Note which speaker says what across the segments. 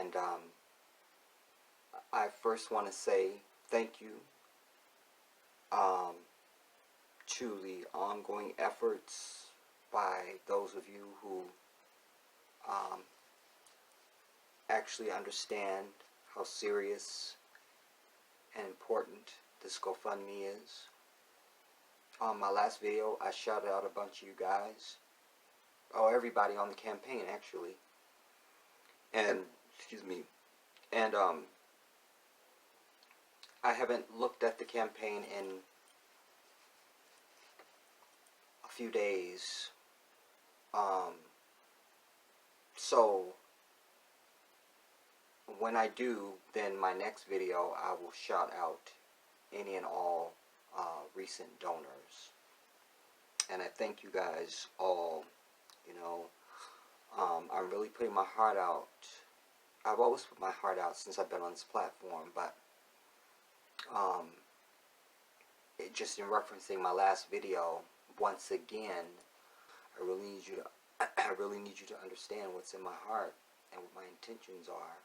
Speaker 1: And I first want to say thank you to the ongoing efforts by those of you who actually understand how serious and important this GoFundMe is. On my last video, I shouted out a bunch of you guys. Oh, everybody on the campaign, actually. And, excuse me. And, I haven't looked at the campaign in a few days. So, when I do, then my next video, I will shout out any and all recent donors. And I thank you guys all. You know, I'm really putting my heart out. I've always put my heart out since I've been on this platform, but it just in referencing my last video, once again, I really need you to understand what's in my heart and what my intentions are,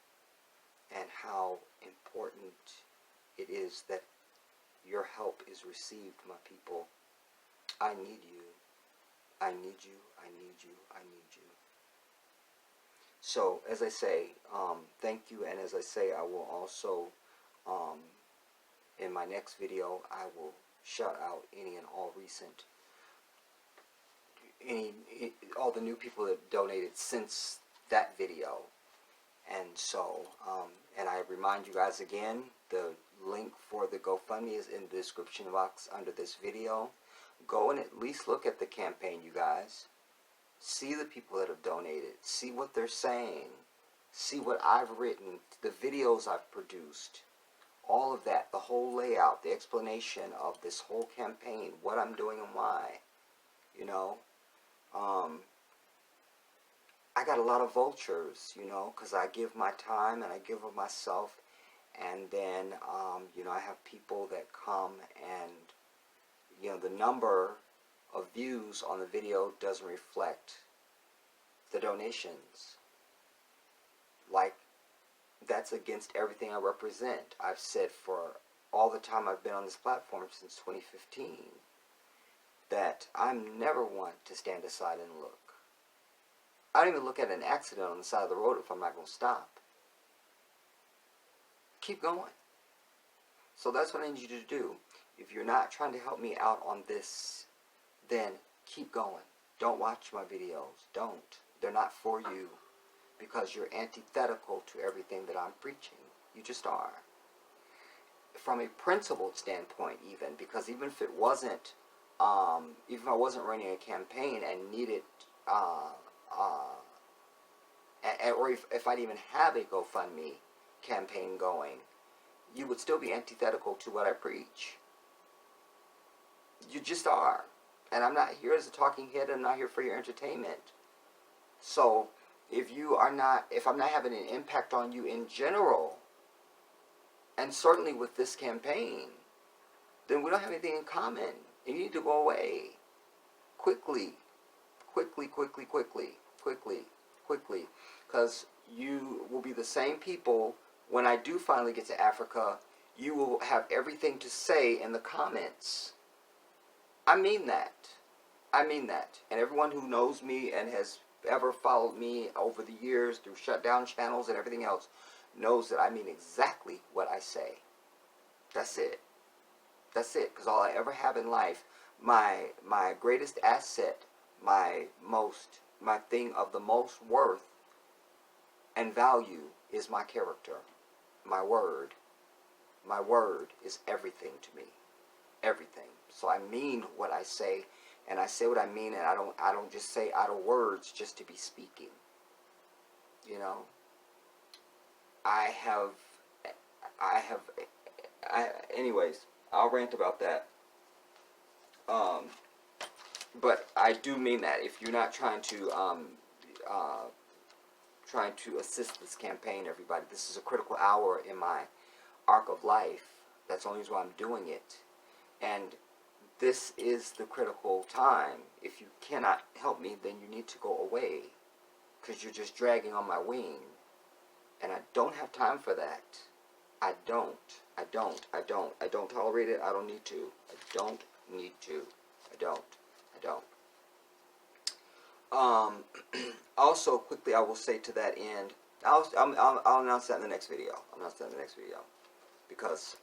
Speaker 1: and how important it is that your help is received, my people. I need you. I need you. I need you. I need you. So, as I say, thank you, and as I say, I will also, in my next video, I will shout out any and all recent, all the new people that donated since that video. And so, and I remind you guys again, the link for the GoFundMe is in the description box under this video. Go and at least look at the campaign, you guys. See the people that have donated. See what they're saying. See what I've written, the videos I've produced. All of that, the whole layout, the explanation of this whole campaign, what I'm doing and why. You know, I got a lot of vultures, you know, because I give my time and I give of myself. And then, you know, I have people that come and, you know, the number of views on the video doesn't reflect the donations. Like, that's against everything I represent. I've said for all the time I've been on this platform since 2015 that I'm never one to stand aside and look. I don't even look at an accident on the side of the road if I'm not going to stop. Keep going. So that's what I need you to do. If you're not trying to help me out on this, then keep going. Don't watch my videos. Don't. They're not for you, because you're antithetical to everything that I'm preaching. You just are. From a principled standpoint, even, because even if it wasn't, even if I wasn't running a campaign and needed, or if I didn't even have a GoFundMe campaign going, you would still be antithetical to what I preach. You just are. And I'm not here as a talking head. I'm not here for your entertainment. So, if I'm not having an impact on you in general, and certainly with this campaign, then we don't have anything in common. You need to go away. Quickly. Quickly, quickly, quickly. Quickly, quickly. Because you will be the same people, when I do finally get to Africa, you will have everything to say in the comments. I mean that. I mean that. And everyone who knows me and has ever followed me over the years through shutdown channels and everything else knows that I mean exactly what I say. That's it. That's it. Because all I ever have in life, my greatest asset, my thing of the most worth and value is my character, my word. My word is everything to me. Everything. So I mean what I say, and I say what I mean, and I don't just say idle words just to be speaking. You know, anyways, I'll rant about that. But I do mean that. If you're not trying to assist this campaign, everybody, this is a critical hour in my arc of life. That's the only reason why I'm doing it. And this is the critical time. If you cannot help me, then you need to go away, because you're just dragging on my wing. And I don't have time for that. I don't tolerate it. I don't need to. I don't need to. I don't. Also, quickly, I will say to that end, I'll announce that in the next video. I'll announce that in the next video. Because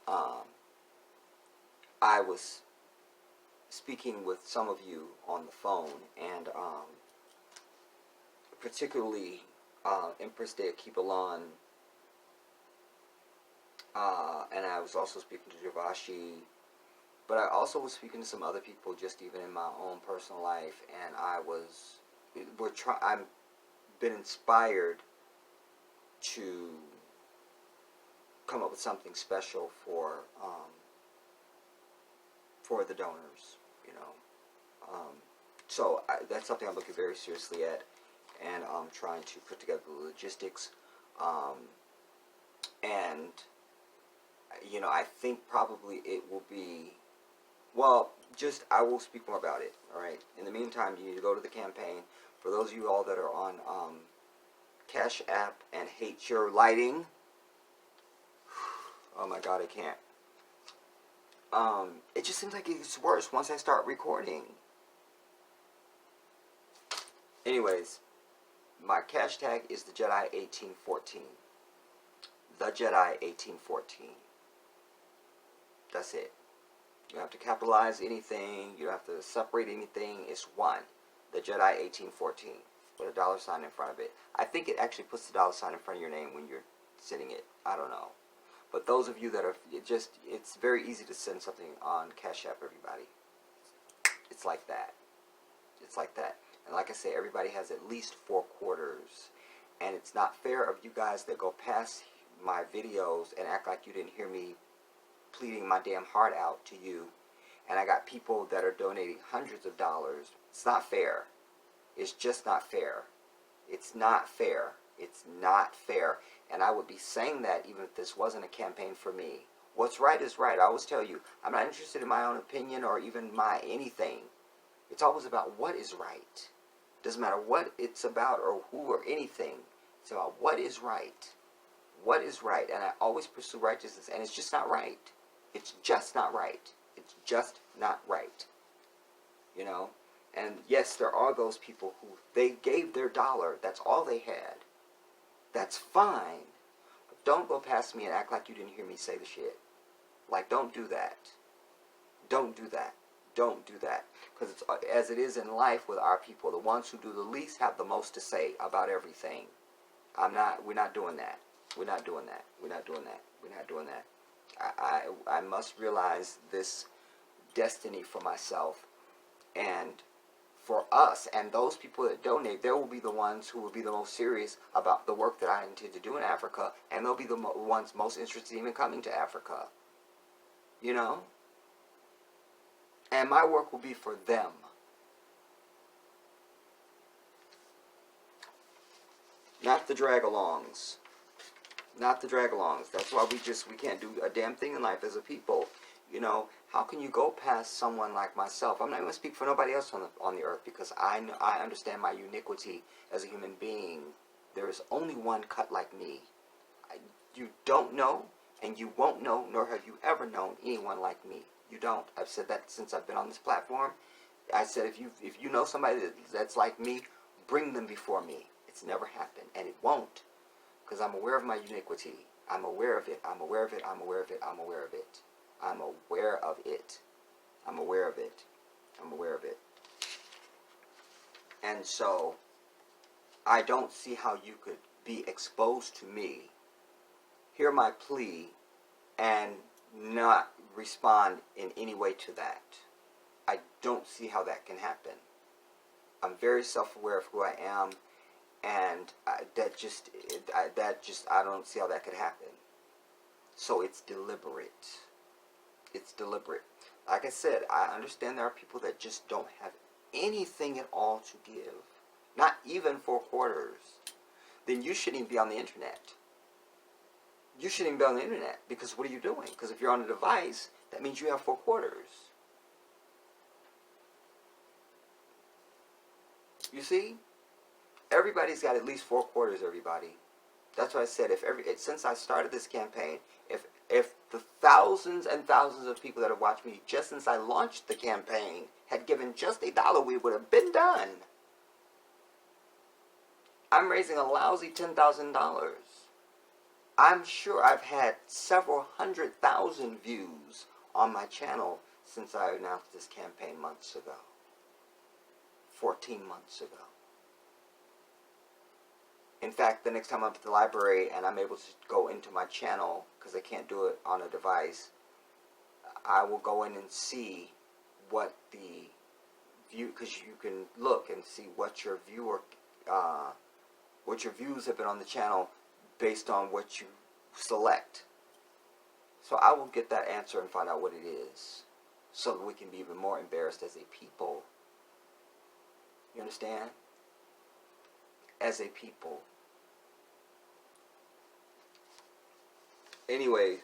Speaker 1: I was speaking with some of you on the phone, and particularly Empress de Akibalon, and I was also speaking to Javashi, but I also was speaking to some other people just even in my own personal life, and I've been inspired to come up with something special for the donors, you know. So that's something I'm looking very seriously at, and I'm trying to put together the logistics, and you know, I think probably it will be, well, just, I will speak more about it, alright? In the meantime, you need to go to the campaign. For those of you all that are on Cash App and hate your lighting, oh my god, I can't. It just seems like it gets worse once I start recording. Anyways, my cash tag is the Jedi 1814. The Jedi 1814. That's it. You don't have to capitalize anything. You don't have to separate anything. It's one. The Jedi 1814. With a $sign in front of it. I think it actually puts the $sign in front of your name when you're sending it. I don't know. But those of you that are it's very easy to send something on Cash App, everybody. It's like that. It's like that. And like I say, everybody has at least 4 quarters. And it's not fair of you guys that go past my videos and act like you didn't hear me pleading my damn heart out to you. And I got people that are donating hundreds of dollars. It's not fair. It's just not fair. It's not fair. It's not fair. And I would be saying that even if this wasn't a campaign for me. What's right is right. I always tell you, I'm not interested in my own opinion or even my anything. It's always about what is right. Doesn't matter what it's about or who or anything. It's about what is right. What is right. And I always pursue righteousness. And it's just not right. It's just not right. It's just not right. You know? And yes, there are those people who they gave their $1. That's all they had. That's fine. But don't go past me and act like you didn't hear me say the shit. Like, don't do that. Don't do that. Don't do that. Because it's as it is in life with our people. The ones who do the least have the most to say about everything. We're not doing that. We're not doing that. We're not doing that. We're not doing that. I must realize this destiny for myself. And for us and those people that donate, they will be the ones who will be the most serious about the work that I intend to do in Africa, and they'll be the ones most interested in even coming to Africa. You know? And my work will be for them. Not the drag-alongs. Not the drag-alongs. That's why we can't do a damn thing in life as a people. You know, how can you go past someone like myself? I'm not going to speak for nobody else on the earth because I understand my uniquity as a human being. There is only one cut like me. You don't know, and you won't know, nor have you ever known anyone like me. You don't. I've said that since I've been on this platform. I said if you know somebody that's like me, bring them before me. It's never happened, and it won't, because I'm aware of my uniquity. I'm aware of it. I'm aware of it. I'm aware of it. I'm aware of it. I'm aware of it. I'm aware of it. I'm aware of it. And so, I don't see how you could be exposed to me, hear my plea, and not respond in any way to that. I don't see how that can happen. I'm very self-aware of who I am, and I don't see how that could happen. So it's deliberate. It's deliberate. Like I said, I understand there are people that just don't have anything at all to give. Not even 4 quarters. Then you shouldn't even be on the internet. You shouldn't even be on the internet. Because what are you doing? Because if you're on a device, that means you have 4 quarters. You see? Everybody's got at least 4 quarters, everybody. That's why I said since I started this campaign, if the thousands and thousands of people that have watched me just since I launched the campaign had given just $1, we would have been done. I'm raising a lousy $10,000. I'm sure I've had several 100,000 views on my channel since I announced this campaign months ago. 14 months ago. In fact, the next time I'm at the library and I'm able to go into my channel, because I can't do it on a device, I will go in and see what the view, because you can look and see what your views have been on the channel based on what you select. So I will get that answer and find out what it is, so that we can be even more embarrassed as a people. You understand? As a people. Anyway,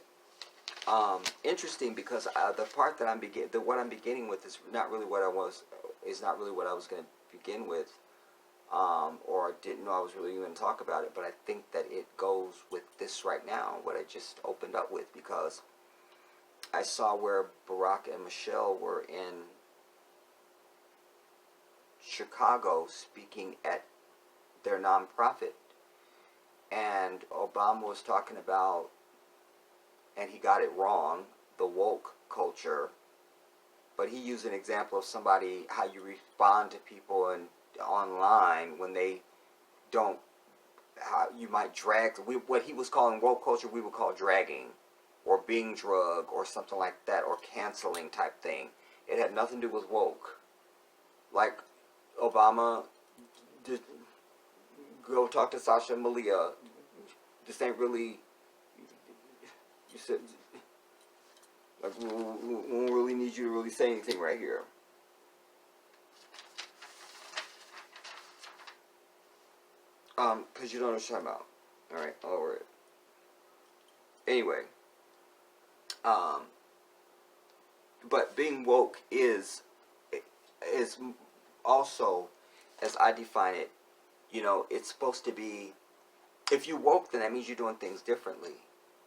Speaker 1: interesting, because the part that what I'm beginning with is not really what I was going to begin with, or didn't know I was really going to talk about it. But I think that it goes with this right now, what I just opened up with, because I saw where Barack and Michelle were in Chicago speaking at their nonprofit, and Obama was talking about, and he got it wrong, the woke culture, but he used an example of somebody, how you respond to people and online when they don't, how you might drag, what he was calling woke culture, we would call dragging, or being drug, or something like that, or canceling type thing. It had nothing to do with woke. Like, Obama, just go talk to Sasha and Malia. This ain't really, you said, like, we don't really need you to really say anything right here. Because you don't know what I'm talking about. Alright, I'll lower it. Anyway, but being woke is also, as I define it, you know, it's supposed to be, if you woke, then that means you're doing things differently.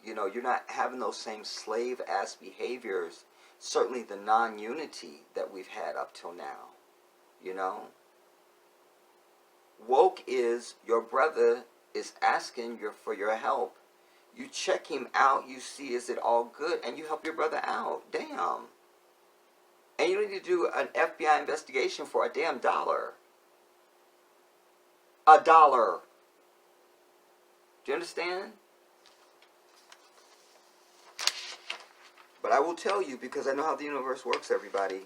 Speaker 1: You know, you're not having those same slave-ass behaviors, certainly the non-unity that we've had up till now, you know. Woke is, your brother is asking for your help. You check him out, you see, is it all good, and you help your brother out. Damn. And you don't need to do an FBI investigation for a damn dollar. $1. Do you understand? But I will tell you, because I know how the universe works, everybody.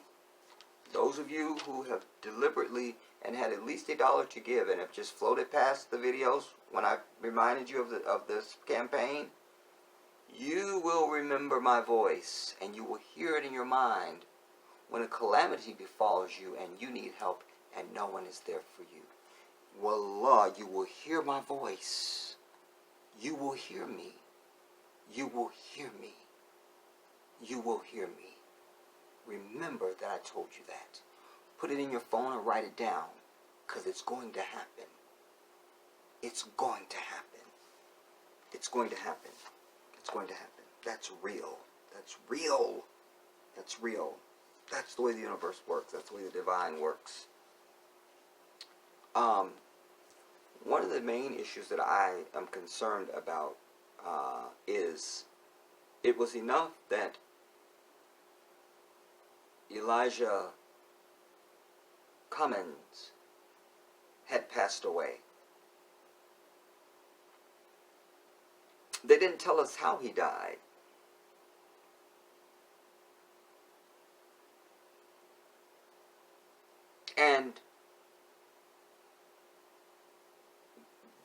Speaker 1: Those of you who have deliberately and had at least $1 to give and have just floated past the videos when I reminded you of this campaign, you will remember my voice and you will hear it in your mind when a calamity befalls you and you need help and no one is there for you. Wallah, you will hear my voice. You will hear me. You will hear me. You will hear me. Remember that I told you that. Put it in your phone or write it down, because it's going to happen. It's going to happen. It's going to happen. It's going to happen. That's real. That's real. That's real. That's the way the universe works. That's the way the divine works. One of the main issues that I am concerned about is, it was enough that Elijah Cummings had passed away. They didn't tell us how he died. And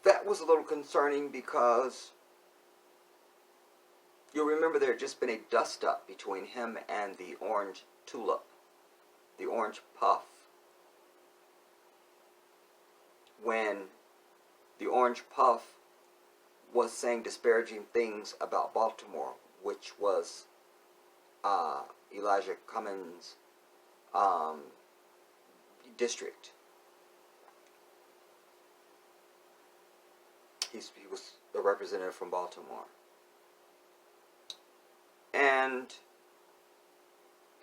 Speaker 1: that was a little concerning, because you'll remember there had just been a dust-up between him and the orange tulip, the orange puff, when the orange puff was saying disparaging things about Baltimore, which was Elijah Cummings' district. He was the representative from Baltimore. And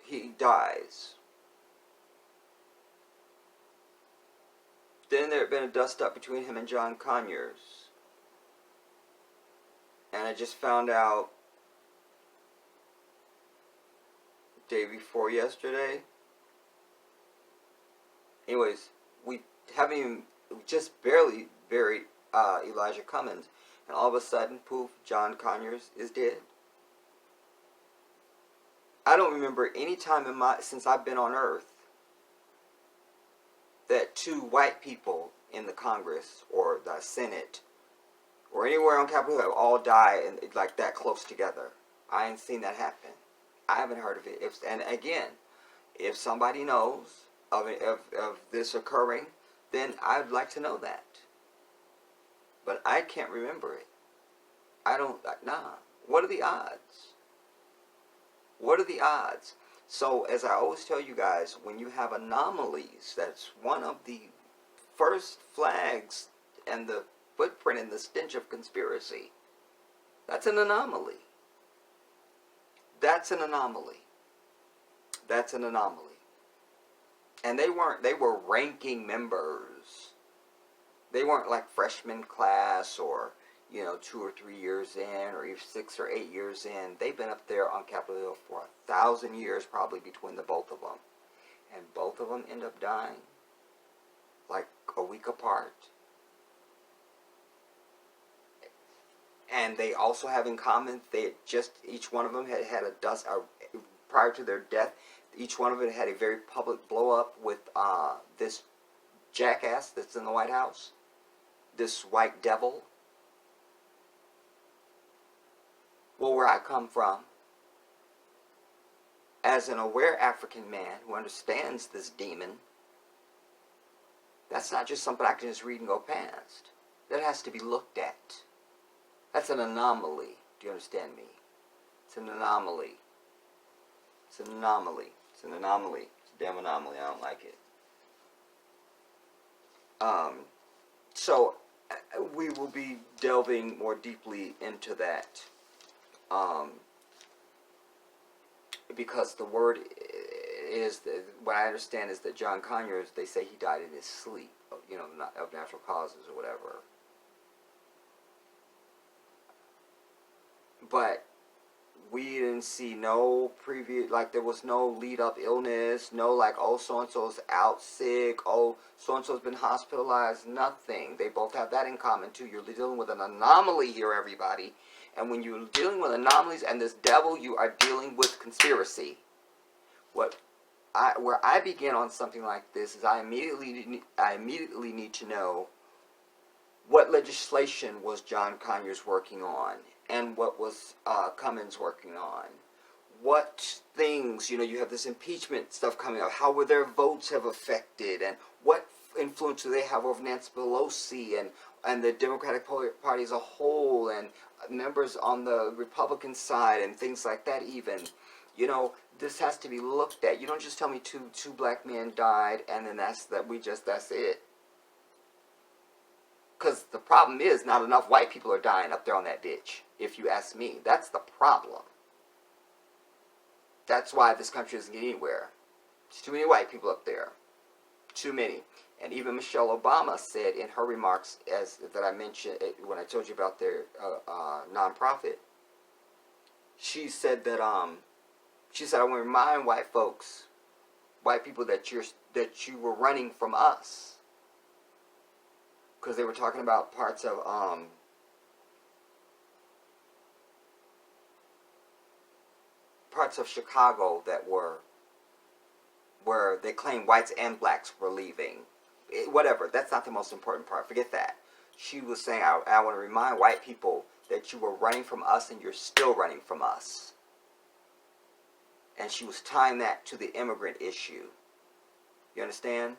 Speaker 1: he dies. Then there had been a dust up between him and John Conyers. And I just found out day before yesterday. Anyways, we haven't even just barely buried Elijah Cummings, and all of a sudden, poof, John Conyers is dead. I don't remember any time since I've been on Earth that two white people in the Congress or the Senate or anywhere on Capitol Hill all die and like that close together. I ain't seen that happen. I haven't heard of it. And again, if somebody knows of this occurring, then I'd like to know that. But I can't remember it. I don't, nah. What are the odds? What are the odds? So, as I always tell you guys, when you have anomalies, that's one of the first flags and the footprint in the stench of conspiracy. That's an anomaly. That's an anomaly. That's an anomaly. And they were ranking members. They weren't like freshman class or, 2 or 3 years in, or even 6 or 8 years in. They've been up there on Capitol Hill for 1,000 years probably between the both of them. And both of them end up dying like a week apart. And they also have in common, each one of them had a dust, prior to their death, each one of them had a very public blow up with this jackass that's in the White House, this white devil. Well, where I come from, as an aware African man who understands this demon, that's not just something I can just read and go past. That has to be looked at. That's an anomaly. Do you understand me? It's an anomaly. It's an anomaly. It's an anomaly. It's a damn anomaly. I don't like it. So we will be delving more deeply into that. Because the word is, what I understand is that John Conyers, they say he died in his sleep, of natural causes or whatever. But we didn't see no previous, like there was no lead up illness, no like, oh, so-and-so's out sick, oh, so-and-so's been hospitalized, nothing. They both have that in common too. You're dealing with an anomaly here, everybody. And when you're dealing with anomalies and this devil, you are dealing with conspiracy. Where I begin on something like this is I immediately need to know what legislation was John Conyers working on, and what was Cummings working on. What things, you have this impeachment stuff coming up. How would their votes have affected, and what influence do they have over Nancy Pelosi and the Democratic Party as a whole, and members on the Republican side, and things like that even. This has to be looked at. You don't just tell me two black men died, and then that's it. Because the problem is not enough white people are dying up there on that bitch, if you ask me. That's the problem. That's why this country doesn't get anywhere. There's too many white people up there. Too many. And even Michelle Obama said in her remarks, that I mentioned when I told you about their nonprofit, she said that I want to remind white people that you were running from us. Because they were talking about parts of Chicago that were where they claimed whites and blacks were leaving. Whatever, that's not the most important part. Forget that. She was saying, I want to remind white people that you were running from us and you're still running from us. And she was tying that to the immigrant issue. You understand?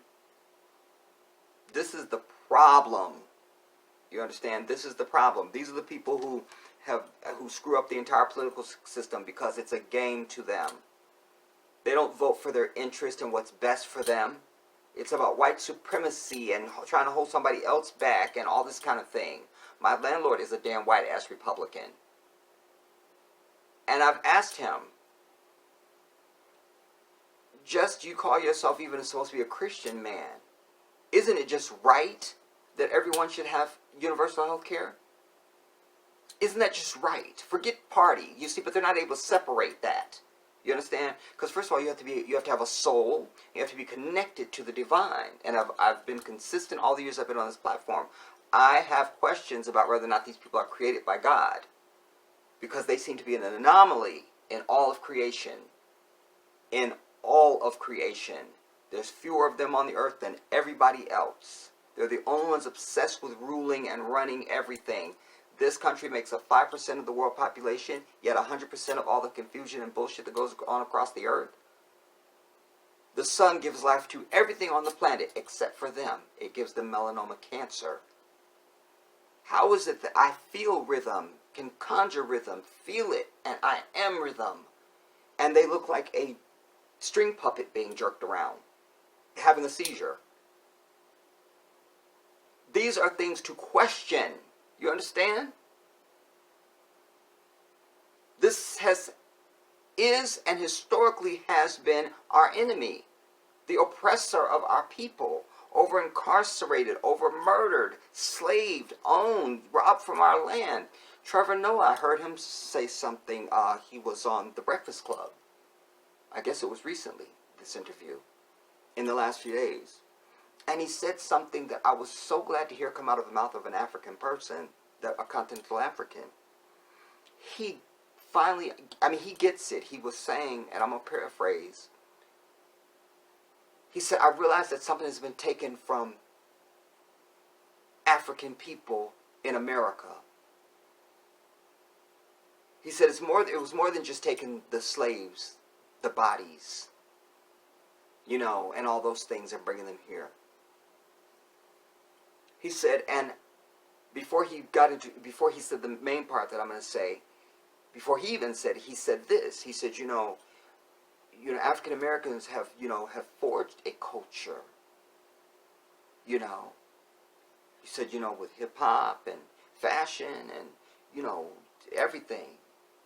Speaker 1: This is the problem. You understand? This is the problem. These are the people who screw up the entire political system because it's a game to them. They don't vote for their interest and what's best for them. It's about white supremacy and trying to hold somebody else back and all this kind of thing. My landlord is a damn white-ass Republican. And I've asked him, just you call yourself even supposed to be a Christian man, isn't it just right that everyone should have universal health care? Isn't that just right? Forget party, you see, but they're not able to separate that. You understand? Because first of all, you have to have a soul. You have to be connected to the divine. And I've been consistent all the years I've been on this platform. I have questions about whether or not these people are created by God, because they seem to be an anomaly in all of creation. In all of creation, there's fewer of them on the earth than everybody else. They're the only ones obsessed with ruling and running everything. This country makes up 5% of the world population, yet 100% of all the confusion and bullshit that goes on across the earth. The sun gives life to everything on the planet except for them. It gives them melanoma cancer. How is it that I feel rhythm, can conjure rhythm, feel it, and I am rhythm, and they look like a string puppet being jerked around, having a seizure? These are things to question. You understand? This is and historically has been our enemy, the oppressor of our people, over incarcerated, over murdered, slaved, owned, robbed from our land. Trevor Noah, I heard him say something. He was on The Breakfast Club. I guess it was recently, this interview, in the last few days. And he said something that I was so glad to hear come out of the mouth of an African person, a continental African. He finally, he gets it. He was saying, and I'm going to paraphrase, he said, I realized that something has been taken from African people in America. He said it was more than just taking the slaves, the bodies, and all those things and bringing them here. He said, and before he said the main part that I'm going to say, before he even said it, he said this. He said, African Americans have forged a culture. He said, with hip hop and fashion and, everything.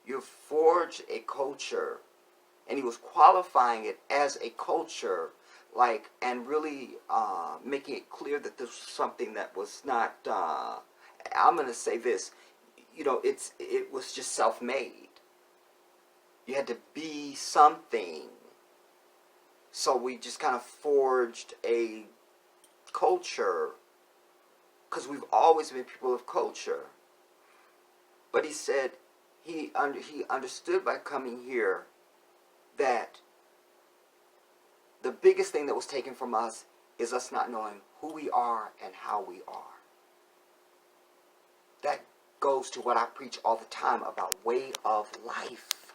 Speaker 1: You've forged a culture. And he was qualifying it as a culture, and really making it clear that this was something that was not, I'm going to say this, it was just self-made. You had to be something. So we just kind of forged a culture, because we've always been people of culture. But he said he understood by coming here that the biggest thing that was taken from us is us not knowing who we are and how we are. That goes to what I preach all the time about way of life.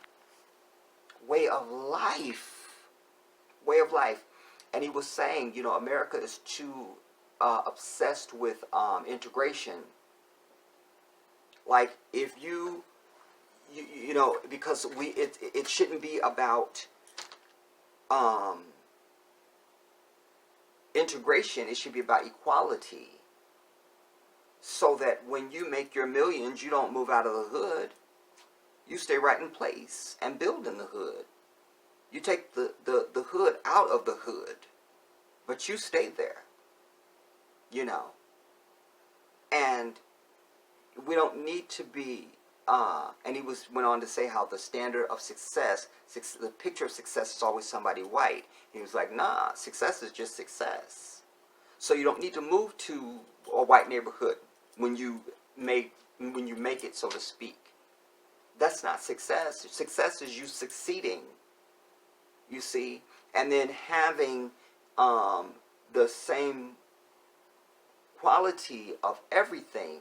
Speaker 1: Way of life. Way of life. And he was saying, America is too obsessed with integration. Like, if because it shouldn't be about integration. It should be about equality. So that when you make your millions, you don't move out of the hood. You stay right in place and build in the hood. You take the hood out of the hood, but you stay there. And we don't need to be. And he went on to say how the standard of success, the picture of success is always somebody white. He was like, nah, success is just success. So you don't need to move to a white neighborhood when you make it, so to speak. That's not success. Success is you succeeding. You see, and then having the same quality of everything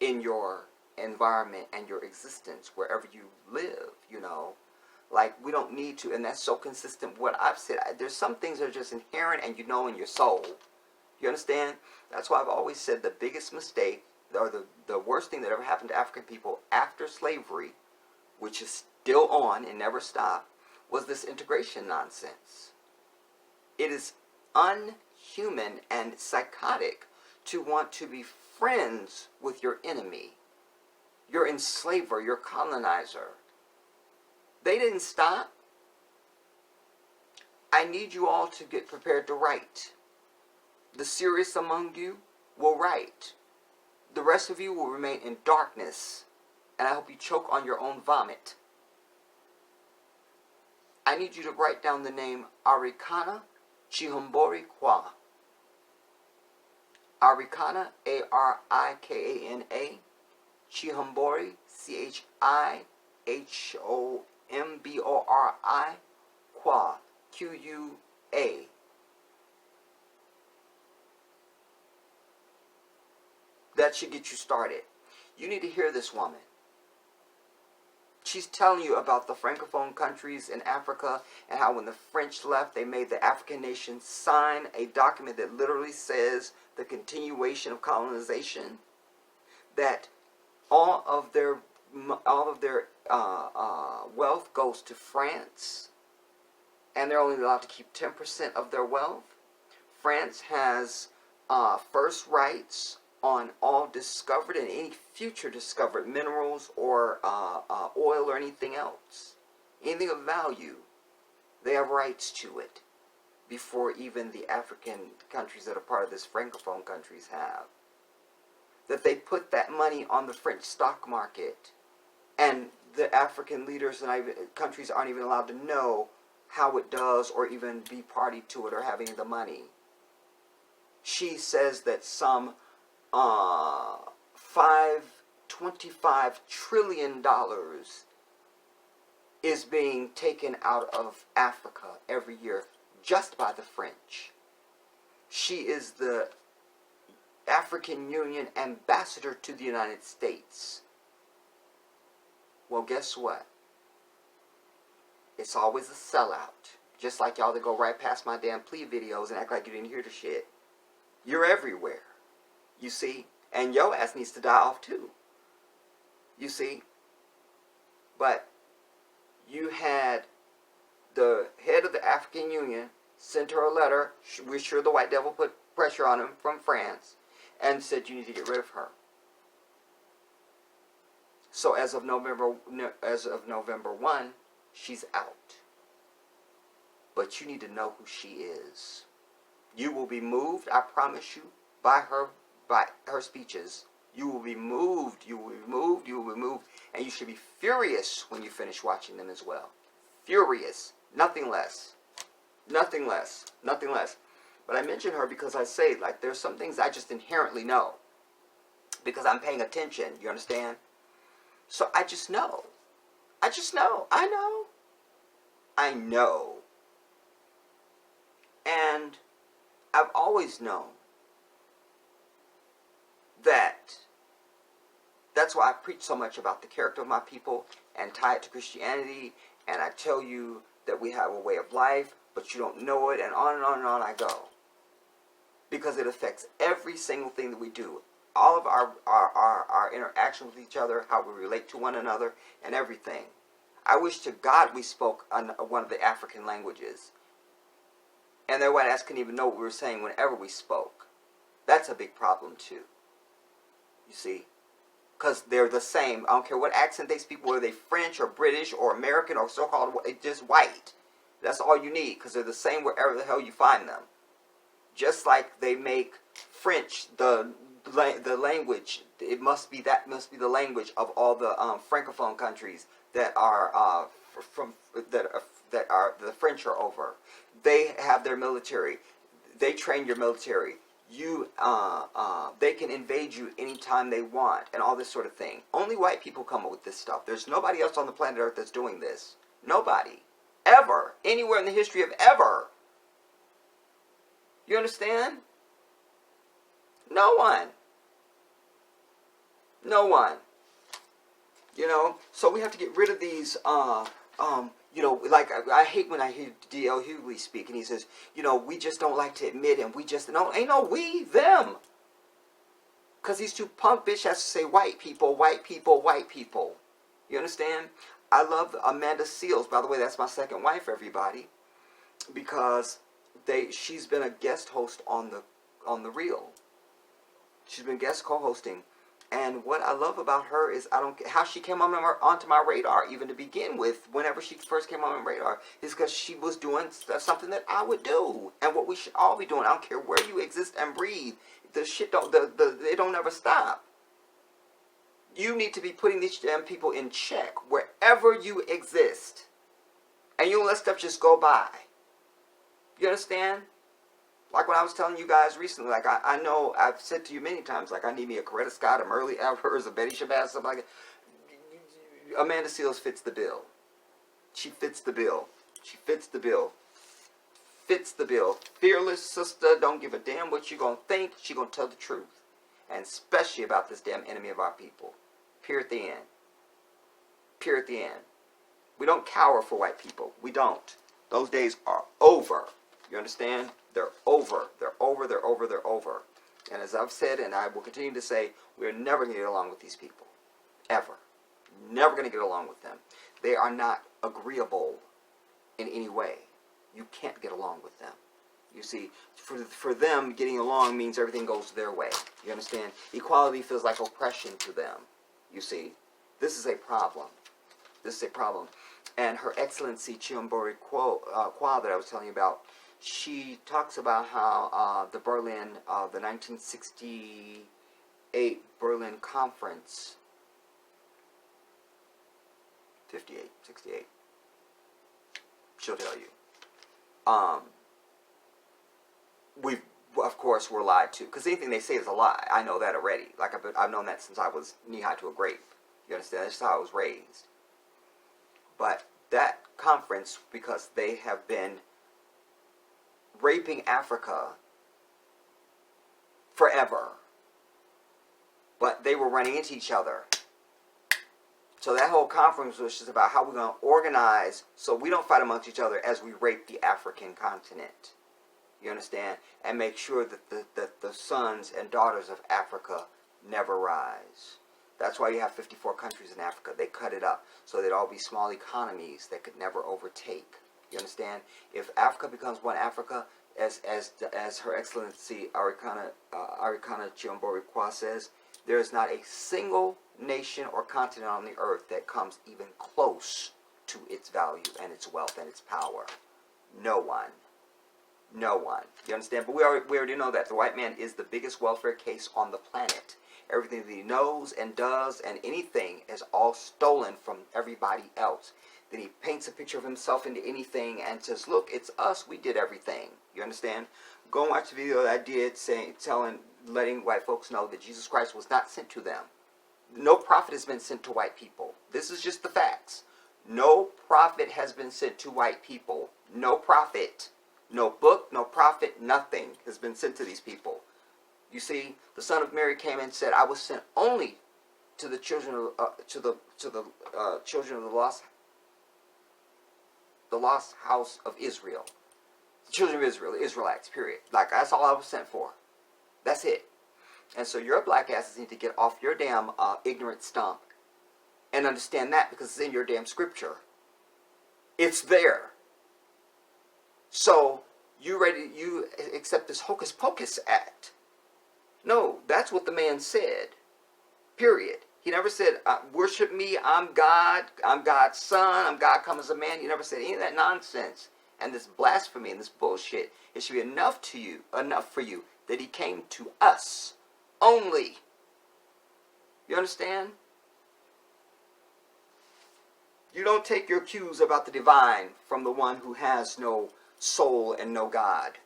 Speaker 1: in your environment and your existence wherever you live, Like, we don't need to, and that's so consistent with what I've said. There's some things that are just inherent and in your soul. You understand? That's why I've always said the biggest mistake, or the worst thing that ever happened to African people after slavery, which is still on and never stopped, was this integration nonsense. It is unhuman and psychotic to want to be friends with your enemy, your enslaver, your colonizer. They didn't stop. I need you all to get prepared to write. The serious among you will write. The rest of you will remain in darkness, and I hope you choke on your own vomit. I need you to write down the name Arikana Chihumbori Kwa. Arikana, Arikana, Chihumbori, Chihombori, Kwa, Qa. That should get you started. You need to hear this woman. She's telling you about the Francophone countries in Africa and how when the French left, they made the African nations sign a document that literally says the continuation of colonization, that all of their wealth goes to France, and they're only allowed to keep 10% of their wealth. France has first rights on all discovered and any future discovered minerals or oil or anything else. Anything of value, they have rights to it before even the African countries that are part of this Francophone countries have. That they put that money on the French stock market, and the African leaders and countries aren't even allowed to know how it does or even be party to it or have any of the money. She says that some $25 trillion is being taken out of Africa every year just by the French. She is the African Union ambassador to the United States. Well, guess what? It's always a sellout. Just like y'all that go right past my damn plea videos and act like you didn't hear the shit. You're everywhere. You see? And your ass needs to die off too. You see? But you had the head of the African Union sent her a letter. We're sure the white devil put pressure on him from France and said you need to get rid of her. So as of November 1, she's out. But you need to know who she is. You will be moved, I promise you, by her speeches. You will be moved, you will be moved, you will be moved, and you should be furious when you finish watching them as well. Furious. Nothing less. Nothing less. Nothing less. But I mention her because I say, like, there's some things I just inherently know. Because I'm paying attention, you understand? So I just know. I just know. I know. I know. And I've always known that's why I preach so much about the character of my people and tie it to Christianity, and I tell you that we have a way of life, but you don't know it, and on and on and on I go. Because it affects every single thing that we do. All of our interaction with each other, how we relate to one another, and everything. I wish to God we spoke one of the African languages. And their white ass couldn't even know what we were saying whenever we spoke. That's a big problem too. You see? Because they're the same. I don't care what accent they speak, whether they French or British or American or so-called, just white. That's all you need, because they're the same wherever the hell you find them. Just like they make French the language, it must be the language of all the Francophone countries that are the French are over. They have their military. They train your military. They can invade you anytime they want, and all this sort of thing. Only white people come up with this stuff. There's nobody else on the planet Earth that's doing this. Nobody. Ever. Anywhere in the history of ever. You understand? No one. No one. You know? So we have to get rid of these, you know, like, I hate when I hear D.L. Hughley speak, and he says, you know, we just don't like to admit, and we just, no, ain't no we, them. Because these two punk bitch has to say white people, white people, white people. You understand? I love Amanda Seales. By the way, that's my second wife, everybody. Because she's been a guest host on the Real. She's been guest co-hosting. And what I love about her is I don't get how she came onto my radar even to begin with. Whenever she first came on my radar, is because she was doing something that I would do, and what we should all be doing. I don't care where you exist and breathe. The shit don't they don't ever stop. You need to be putting these damn people in check wherever you exist, and you don't let stuff just go by. You understand? Like when I was telling you guys recently, like I know I've said to you many times, like I need me a Coretta Scott, a Merle Evers, a Betty Shabazz, something like that. Amanda Seales fits the bill. She fits the bill. She fits the bill. Fits the bill. Fearless sister, don't give a damn what you're going to think. She going to tell the truth. And especially about this damn enemy of our people. Period at the end. Period at the end. We don't cower for white people. We don't. Those days are over. You understand? They're over. They're over. They're over. They're over. And as I've said, and I will continue to say, we're never going to get along with these people. Ever. Never going to get along with them. They are not agreeable in any way. You can't get along with them. You see, for them, getting along means everything goes their way. You understand? Equality feels like oppression to them. You see, this is a problem. This is a problem. And Her Excellency Chiyombori Kwa that I was telling you about, she talks about how the 1968 Berlin Conference, 68, she'll tell you. We, of course, were lied to. Because anything they say is a lie. I know that already. Like, I've known that since I was knee-high to a grape. You understand? That's how I was raised. But that conference, because they have been raping Africa forever. But they were running into each other. So that whole conference was just about how we're going to organize so we don't fight amongst each other as we rape the African continent. You understand? And make sure that the sons and daughters of Africa never rise. That's why you have 54 countries in Africa. They cut it up so they'd all be small economies that could never overtake. You understand? If Africa becomes one Africa, as Her Excellency Arikana Chiyombori Kwa says, there is not a single nation or continent on the earth that comes even close to its value and its wealth and its power. No one. No one. You understand? But we already know that. The white man is the biggest welfare case on the planet. Everything that he knows and does and anything is all stolen from everybody else. Then he paints a picture of himself into anything and says, look, it's us. We did everything. You understand? Go and watch the video that I did letting white folks know that Jesus Christ was not sent to them. No prophet has been sent to white people. This is just the facts. No prophet has been sent to white people. No prophet. No book, no prophet, nothing has been sent to these people. You see, the Son of Mary came and said, I was sent only to the children of children of the lost house of Israel. The children of Israel, the Israelites, period. Like, that's all I was sent for. That's it. And so your black asses need to get off your damn ignorant stump and understand that, because it's in your damn scripture. It's there. So you accept this hocus pocus act. No, that's what the man said. Period. He never said, worship me, I'm God, I'm God's son, I'm God come as a man. He never said any of that nonsense. And this blasphemy and this bullshit. It should be enough for you that he came to us only. You understand? You don't take your cues about the divine from the one who has no soul and no God.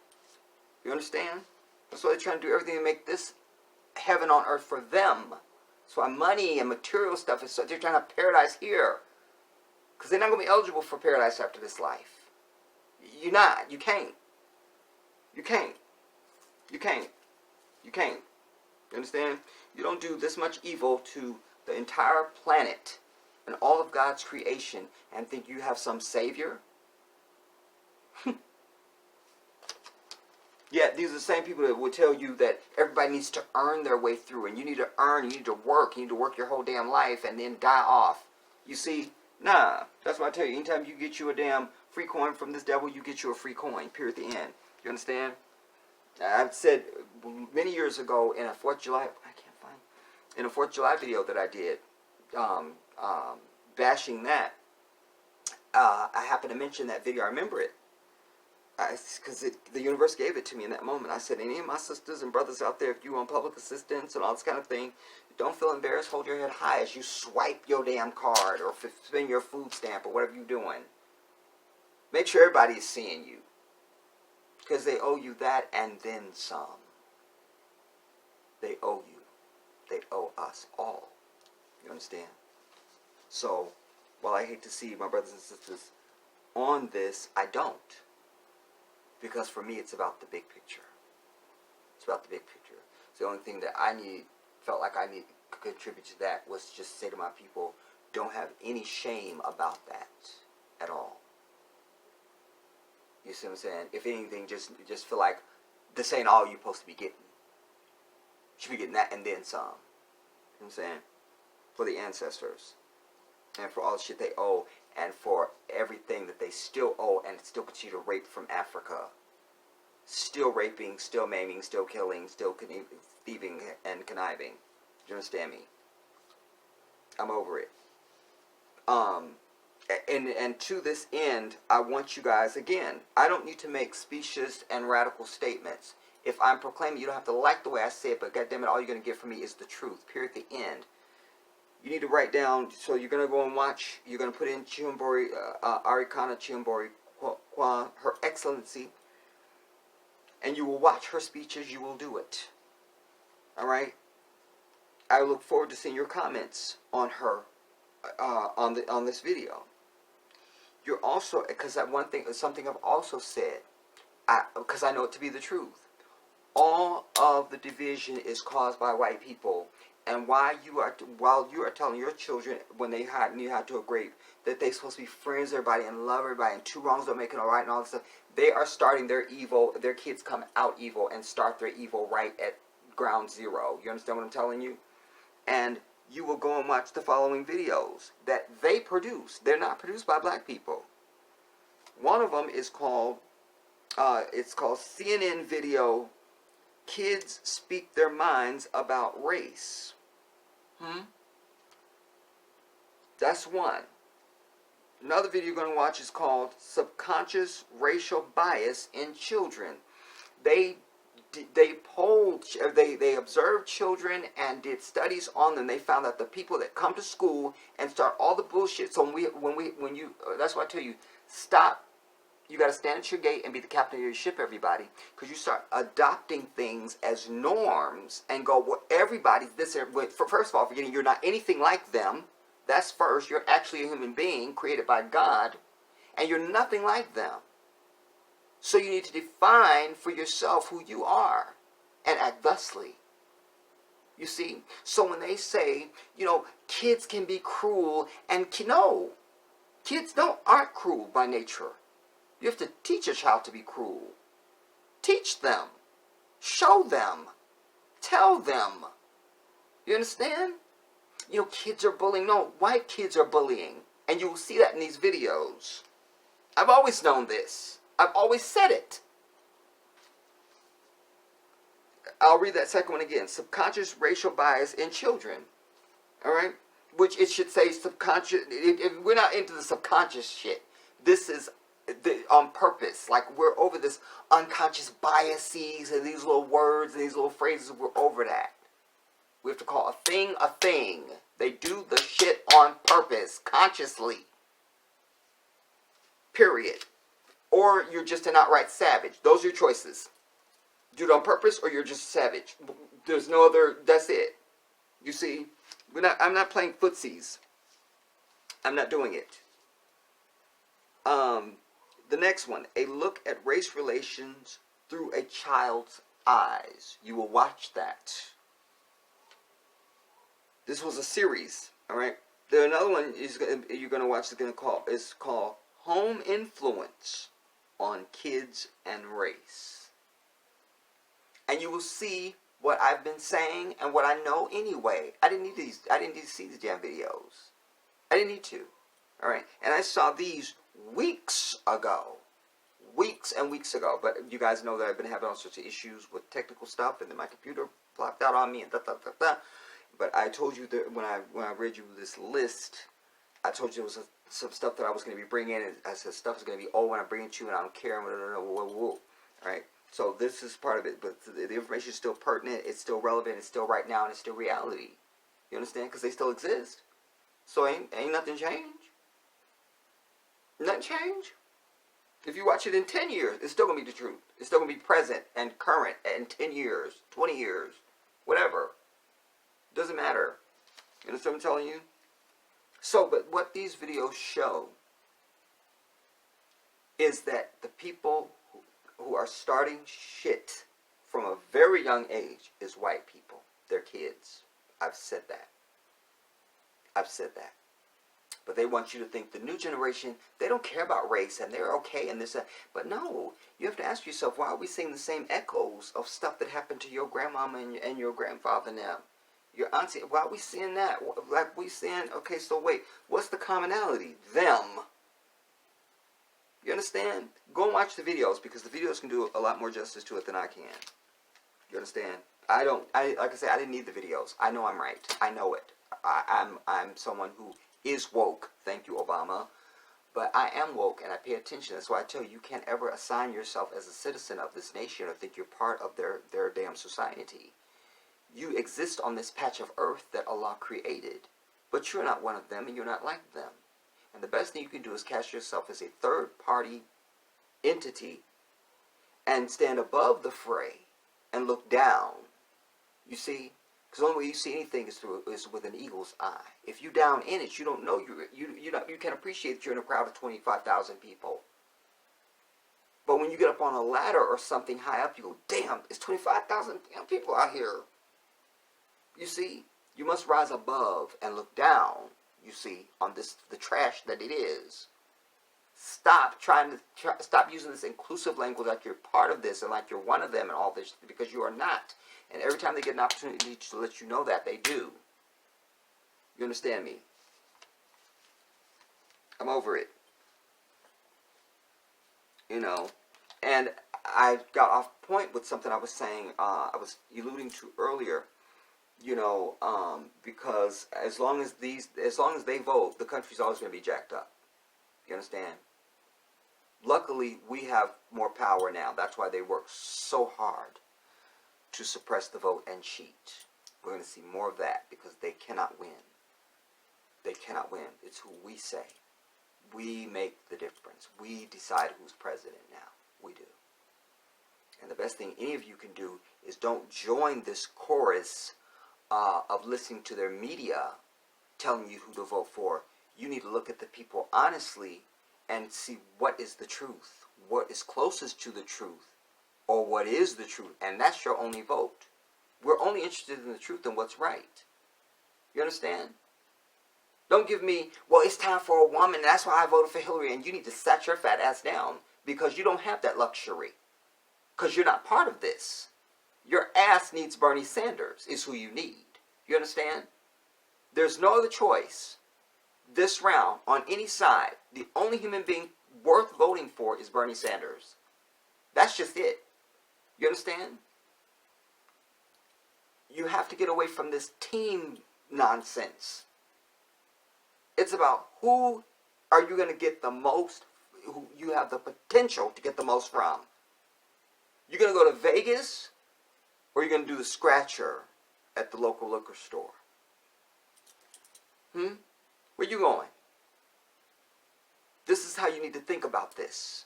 Speaker 1: You understand? That's why they're trying to do everything to make this heaven on earth for them. That's why money and material stuff is so they're trying to have paradise here. Because they're not going to be eligible for paradise after this life. You're not. You can't. You can't. You can't. You can't. You understand? You don't do this much evil to the entire planet and all of God's creation and think you have some savior. Yeah, these are the same people that would tell you that everybody needs to earn their way through, and you need to earn, you need to work your whole damn life and then die off. You see, nah, that's what I tell you. Anytime you get you a damn free coin from this devil, you get you a free coin, period, at the end. You understand? I've said many years ago in a 4th of July, I can't find, in a 4th of July video that I did, bashing that, I happened to mention that video. I remember it. Because the universe gave it to me in that moment. I said, any of my sisters and brothers out there, if you want public assistance and all this kind of thing, don't feel embarrassed. Hold your head high as you swipe your damn card or spend your food stamp or whatever you're doing. Make sure everybody is seeing you. Because they owe you that and then some. They owe you. They owe us all. You understand? So, while I hate to see my brothers and sisters on this, I don't. Because for me, it's about the big picture. It's about the big picture. So the only thing that I felt like I need to contribute to that was just say to my people, don't have any shame about that at all. You see what I'm saying? If anything, just feel like this ain't all you're supposed to be getting. You should be getting that and then some. You know what I'm saying? For the ancestors. And for all the shit they owe. And for everything that they still owe and still continue to rape from Africa. Still raping, still maiming, still killing, still thieving and conniving. Do you understand me? I'm over it. And to this end, I want you guys, again, I don't need to make specious and radical statements. If I'm proclaiming, you don't have to like the way I say it, but goddammit, all you're going to get from me is the truth. Period. The end. You need to write down, so you're going to go and watch, you're going to put in Chiumbori, Arikana Chiumbori Kwa, Her Excellency, and you will watch her speeches, you will do it. Alright? I look forward to seeing your comments on her, on this video. You're also, because that one thing, something I've also said, because I know it to be the truth. All of the division is caused by white people. And while you are telling your children when they knew how to a grape that they're supposed to be friends with everybody and love everybody and two wrongs don't make it all right and all this stuff, they are starting their evil. Their kids come out evil and start their evil right at ground zero. You understand what I'm telling you? And you will go and watch the following videos that they produce. They're not produced by black people. One of them is called, it's called CNN video. Kids speak their minds about race. That's one. Another video you're going to watch is called Subconscious Racial Bias in Children. They polled, they observed children and did studies on them. They found that the people that come to school and start all the bullshit. So when you, that's why I tell you, stop. You got to stand at your gate and be the captain of your ship, everybody. Because you start adopting things as norms and go, well, everybody's this. First of all, forgetting you're not anything like them. That's first. You're actually a human being created by God. And you're nothing like them. So you need to define for yourself who you are and act thusly. You see? So when they say, you know, kids can be cruel, and no, kids aren't cruel by nature. You have to teach a child to be cruel. Teach them. Show them. Tell them. You understand? You know, kids are bullying. No, white kids are bullying. And you will see that in these videos. I've always known this. I've always said it. I'll read that second one again. Subconscious racial bias in children. Alright? Which it should say subconscious. We're not into the subconscious shit. This is on purpose. Like, we're over this unconscious biases and these little words and these little phrases. We're over that. We have to call a thing a thing. They do the shit on purpose, consciously. Period. Or you're just an outright savage. Those are your choices. Do it on purpose or you're just savage. There's no other, that's it. You see, I'm not playing footsies. I'm not doing it. The next one, a look at race relations through a child's eyes. You will watch that. This was a series, all right? There's another one you're going to watch is called Home Influence on Kids and Race. And you will see what I've been saying and what I know anyway. I didn't need to see these damn videos. I didn't need to. All right? And I saw these weeks ago. weeks and weeks ago. But you guys know that I've been having all sorts of issues with technical stuff, and then my computer plopped out on me, and But I told you that when I read you this list, I told you there was some stuff that I was going to be bringing in. And I said stuff is going to be old when I bring it to you, and I don't care. All right. So this is part of it, but the information is still pertinent. It's still relevant. It's still right now, and it's still reality. You understand? Because they still exist. So ain't nothing changed. Nothing changed. If you watch it in 10 years, it's still going to be the truth. It's still going to be present and current in 10 years, 20 years, whatever. Doesn't matter. You understand what I'm telling you? So, but what these videos show is that the people who are starting shit from a very young age is white people. They're kids. I've said that. But they want you to think the new generation, they don't care about race and they're okay and this. But no, you have to ask yourself, why are we seeing the same echoes of stuff that happened to your grandmama and your grandfather now? Your auntie, why are we seeing that? Like we seeing, okay, so wait, what's the commonality? Them. You understand? Go and watch the videos, because the videos can do a lot more justice to it than I can. You understand? Like I said, I didn't need the videos. I know I'm right. I know it. I'm someone who is woke. Thank you, Obama. But I am woke and I pay attention. That's why I tell you, you can't ever assign yourself as a citizen of this nation or think you're part of their damn society. You exist on this patch of earth that Allah created, but you're not one of them and you're not like them. And the best thing you can do is cast yourself as a third-party entity and stand above the fray and look down. You see? Because the only way you see anything is with an eagle's eye. If you down in it, you don't know you can't appreciate that you're in a crowd of 25,000 people. But when you get up on a ladder or something high up, you go, damn, it's 25,000 people out here. You see? You must rise above and look down, you see, on the trash that it is. Stop stop using this inclusive language like you're part of this and like you're one of them and all this, because you are not. And every time they get an opportunity to let you know that, they do. You understand me? I'm over it. You know, and I got off point with something I was saying, I was alluding to earlier. You know, because as long as they vote, the country's always going to be jacked up. You understand? Luckily, we have more power now. That's why they work so hard to suppress the vote and cheat. We're going to see more of that because they cannot win. They cannot win. It's who we say. We make the difference. We decide who's president now. We do. And the best thing any of you can do is don't join this chorus of listening to their media telling you who to vote for. You need to look at the people honestly and see what is the truth, what is closest to the truth, or what is the truth, and that's your only vote. We're only interested in the truth and what's right. You understand? Don't give me, well, it's time for a woman, and that's why I voted for Hillary, and you need to sit your fat ass down because you don't have that luxury, because you're not part of this. Your ass needs Bernie Sanders, is who you need. You understand? There's no other choice. This round, on any side, the only human being worth voting for is Bernie Sanders. That's just it. You understand? You have to get away from this team nonsense. It's about who are you going to get the most, who you have the potential to get the most from. You're going to go to Vegas, or you're going to do the scratcher at the local liquor store? Where you going? This is how you need to think about this.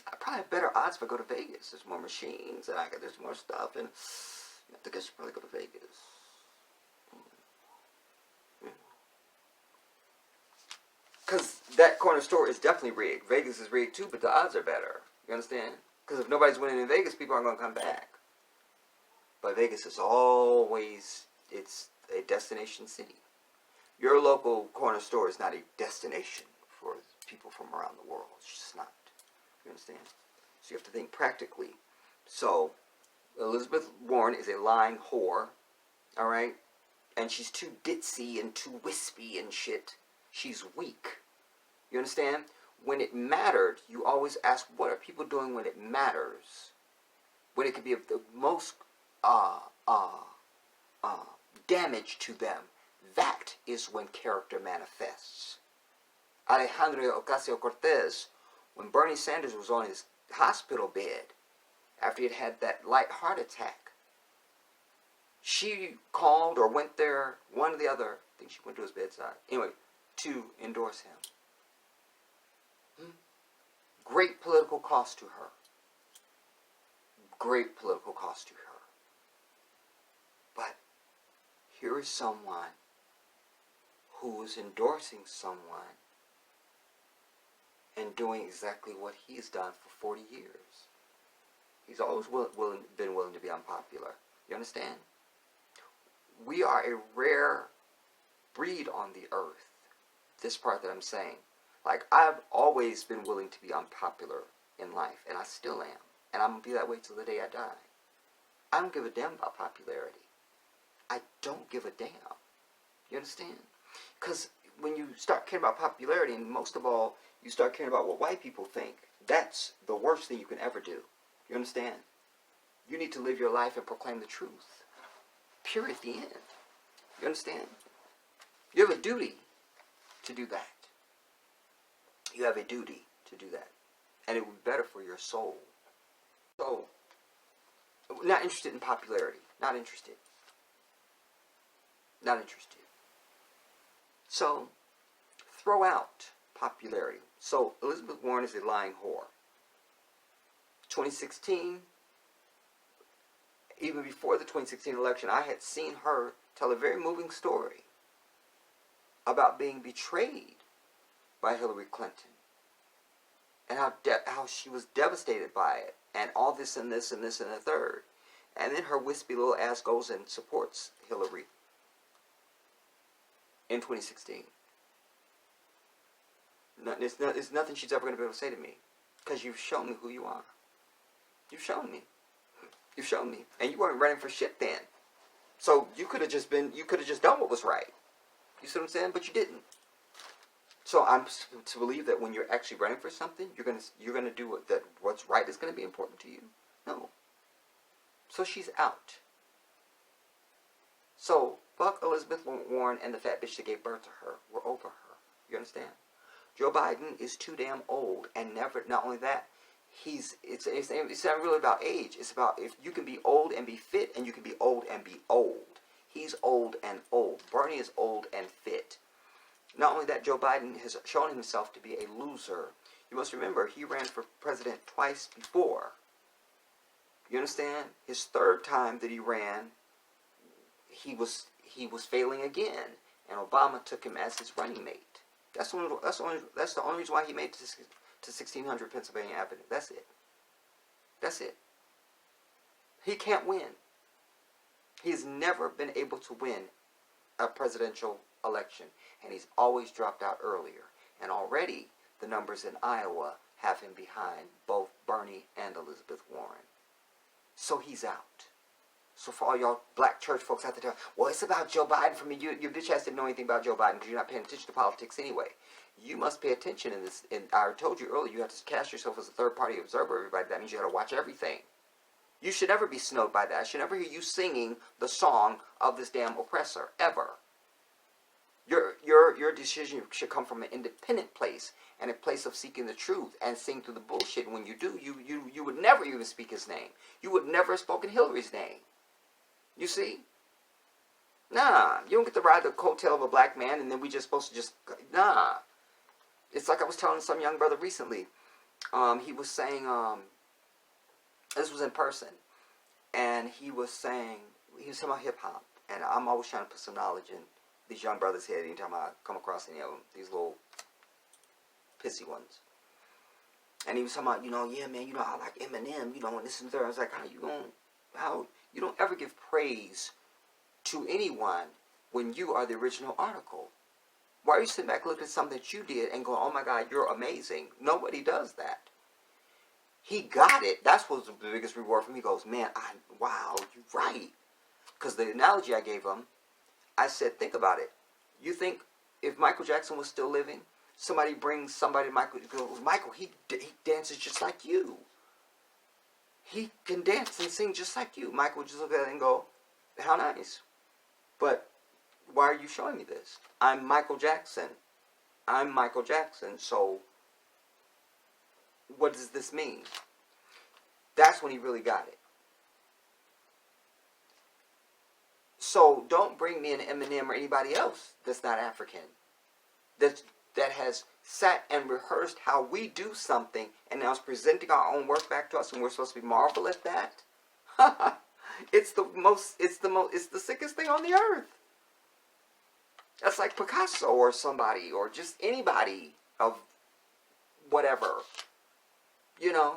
Speaker 1: I probably have better odds if I go to Vegas. There's more machines, and there's more stuff, and I think I should probably go to Vegas. Because that corner store is definitely rigged. Vegas is rigged too, but the odds are better. You understand? Because if nobody's winning in Vegas, people aren't going to come back. But Vegas is always, it's a destination city. Your local corner store is not a destination for people from around the world. It's just not. You understand? So you have to think practically. So, Elizabeth Warren is a lying whore. Alright? And she's too ditzy and too wispy and shit. She's weak. You understand? when it mattered, you always ask, what are people doing when it matters? When it could be of the most damage to them. That is when character manifests. Alejandro Ocasio-Cortez, when Bernie Sanders was on his hospital bed after he had had that light heart attack, she called or went there, one or the other, I think she went to his bedside, anyway, to endorse him. Great political cost to her. Great political cost to her. But here is someone who is endorsing someone and doing exactly what he's done for 40 years. He's always been willing to be unpopular. You understand? We are a rare breed on the earth. This part that I'm saying. Like, I've always been willing to be unpopular in life, and I still am. And I'm going to be that way till the day I die. I don't give a damn about popularity. I don't give a damn. You understand? Because when you start caring about popularity, and most of all, you start caring about what white people think, that's the worst thing you can ever do. You understand? You need to live your life and proclaim the truth. Period. The end. You understand? You have a duty to do that. You have a duty to do that. And it would be better for your soul. So, not interested in popularity. Not interested. Not interested. So, throw out popularity. So, Elizabeth Warren is a lying whore. 2016, even before the 2016 election, I had seen her tell a very moving story about being betrayed by Hillary Clinton. And how she was devastated by it. And all this and this and this and the third. And then her wispy little ass goes and supports Hillary in 2016. It's nothing she's ever going to be able to say to me. Because you've shown me who you are. You've shown me. You've shown me. And you weren't running for shit then. So you could have just done what was right. You see what I'm saying? But you didn't. So I'm to believe that when you're actually running for something, you're gonna do what's right is gonna be important to you. No. So she's out. So fuck Elizabeth Warren and the fat bitch that gave birth to her. We're over her. You understand? Joe Biden is too damn old, and never. Not only that, it's not really about age. It's about if you can be old and be fit, and you can be old and be old. He's old and old. Bernie is old and fit. Not only that, Joe Biden has shown himself to be a loser. You must remember, he ran for president twice before. You understand? His third time that he ran, he was failing again, and Obama took him as his running mate. That's the only reason why he made it to 1600 Pennsylvania Avenue. That's it. That's it. He can't win. He's never been able to win a presidential election, and he's always dropped out earlier. And already the numbers in Iowa have him behind both Bernie and Elizabeth Warren. So he's out. So for all y'all black church folks out there, well, it's about Joe Biden for me. Your bitch ass didn't know anything about Joe Biden because you're not paying attention to politics anyway. You must pay attention in this. And I told you earlier, you have to cast yourself as a third-party observer, everybody. That means you got to watch everything. You should never be snowed by that. I should never hear you singing the song of this damn oppressor, ever. Your decision should come from an independent place and a place of seeking the truth and seeing through the bullshit. And when you do, you would never even speak his name. You would never have spoken Hillary's name. You see? Nah, you don't get to ride the coattail of a black man and then we just supposed to just, nah. It's like I was telling some young brother recently. He was saying, this was in person, and he was talking about hip-hop, and I'm always trying to put some knowledge in these young brothers' head anytime I come across any of them, these little pissy ones. And he was talking about, yeah, man, I like Eminem, and this and that. I was like, how you don't ever give praise to anyone when you are the original article? Why are you sitting back looking at something that you did and going, oh my God, you're amazing? Nobody does that. He got it. That's what was the biggest reward for me. He goes, man, wow, you're right. Because the analogy I gave him, I said, think about it. You think if Michael Jackson was still living somebody brings somebody to Michael, goes, Michael, he dances just like you. He can dance and sing just like you. Michael would just look at it and go, how nice. But why are you showing me this? I'm Michael Jackson. I'm Michael Jackson. So what does this mean? That's when he really got it. So don't bring me an Eminem or anybody else that's not African. That has sat and rehearsed how we do something and now is presenting our own work back to us, and we're supposed to be marvel at that. It's the sickest thing on the earth. That's like Picasso or somebody, or just anybody of whatever. You know,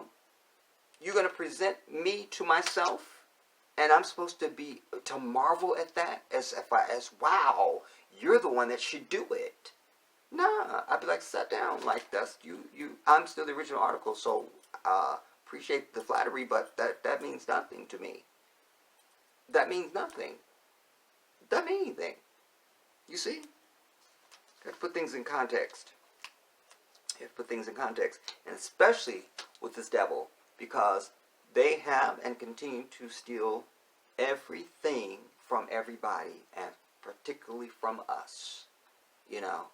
Speaker 1: you're going to present me to myself, and I'm supposed to marvel at that as wow, you're the one that should do it. Nah, I'd be like, sit down, like that's you. I'm still the original article, so appreciate the flattery, but that means nothing to me. That means nothing. Doesn't mean anything. You see? Got to put things in context. You have to put things in context, and especially with this devil, because they have and continue to steal everything from everybody, and particularly from us. You know,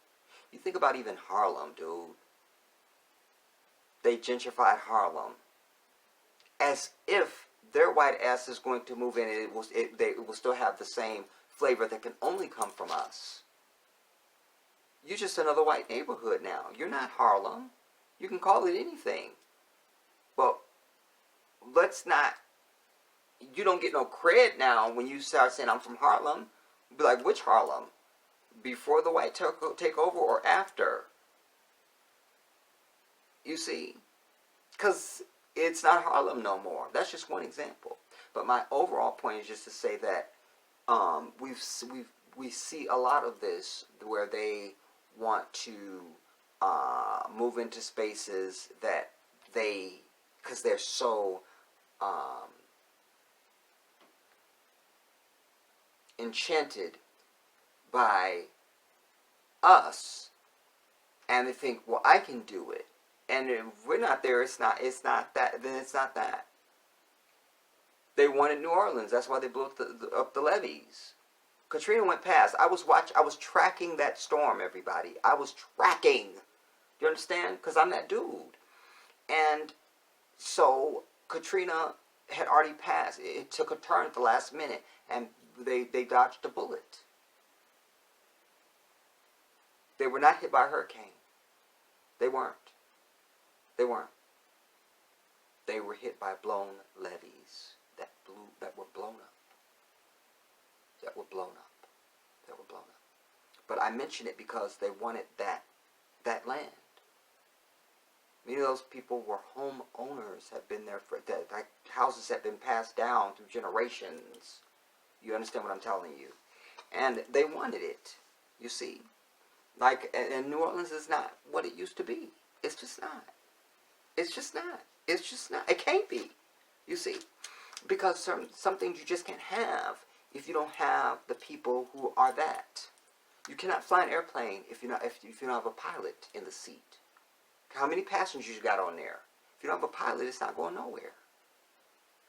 Speaker 1: you think about even Harlem, dude. They gentrified Harlem as if their white ass is going to move in, and it will still have the same flavor that can only come from us. You're just another white neighborhood now. You're not Harlem. You can call it anything. Well, let's not. You don't get no cred now when you start saying I'm from Harlem. Be like, which Harlem? Before the white takeover or after? You see? Because it's not Harlem no more. That's just one example. But my overall point is just to say that we see a lot of this where they want to move into spaces that because they're so enchanted by us, and they think, well, I can do it. And if we're not there, it's not that, then it's not that. They wanted New Orleans. That's why they blew up the levees. Katrina went past. I was tracking that storm, everybody. I was tracking. Do you understand? Because I'm that dude. And so Katrina had already passed. It took a turn at the last minute, and they dodged a bullet. They were not hit by a hurricane. They weren't. They weren't. They were hit by blown levees that were blown up. That were blown up. That were blown up. But I mention it because they wanted that land. Many of those people were homeowners, have been there for that. Like houses have been passed down through generations. You understand what I'm telling you? And they wanted it. You see, like, and New Orleans is not what it used to be. It's just not. It's just not. It's just not. It can't be. You see, because some things you just can't have if you don't have the people who are that. You cannot fly an airplane if you don't have a pilot in the seat. How many passengers you got on there? If you don't have a pilot, it's not going nowhere.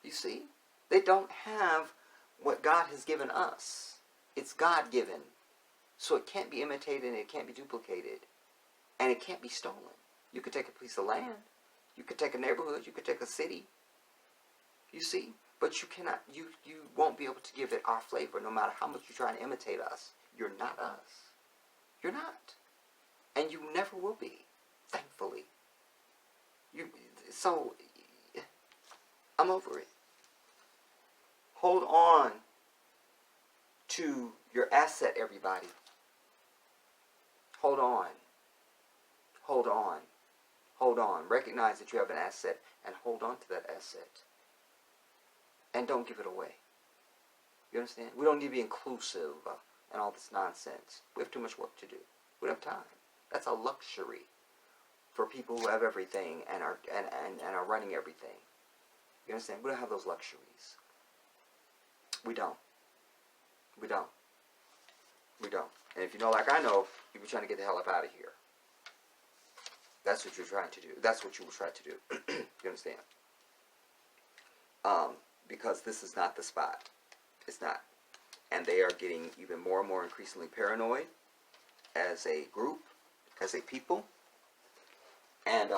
Speaker 1: You see? They don't have what God has given us. It's God-given. So it can't be imitated, and it can't be duplicated. And it can't be stolen. You could take a piece of land. You could take a neighborhood. You could take a city. You see? But you cannot, you won't be able to give it our flavor no matter how much you try to imitate us. You're not us. You're not. And you never will be. Thankfully. So, I'm over it. Hold on to your asset, everybody. Hold on. Hold on. Hold on. Recognize that you have an asset and hold on to that asset. And don't give it away. You understand? We don't need to be inclusive and all this nonsense. We have too much work to do. We don't have time. That's a luxury for people who have everything and are running everything. You understand? We don't have those luxuries. We don't. We don't. We don't. And if you know, like I know, you'll be trying to get the hell up out of here. That's what you're trying to do. That's what you will try to do. You understand? Because this is not the spot. It's not. And they are getting even more and more increasingly paranoid as a group, as a people. And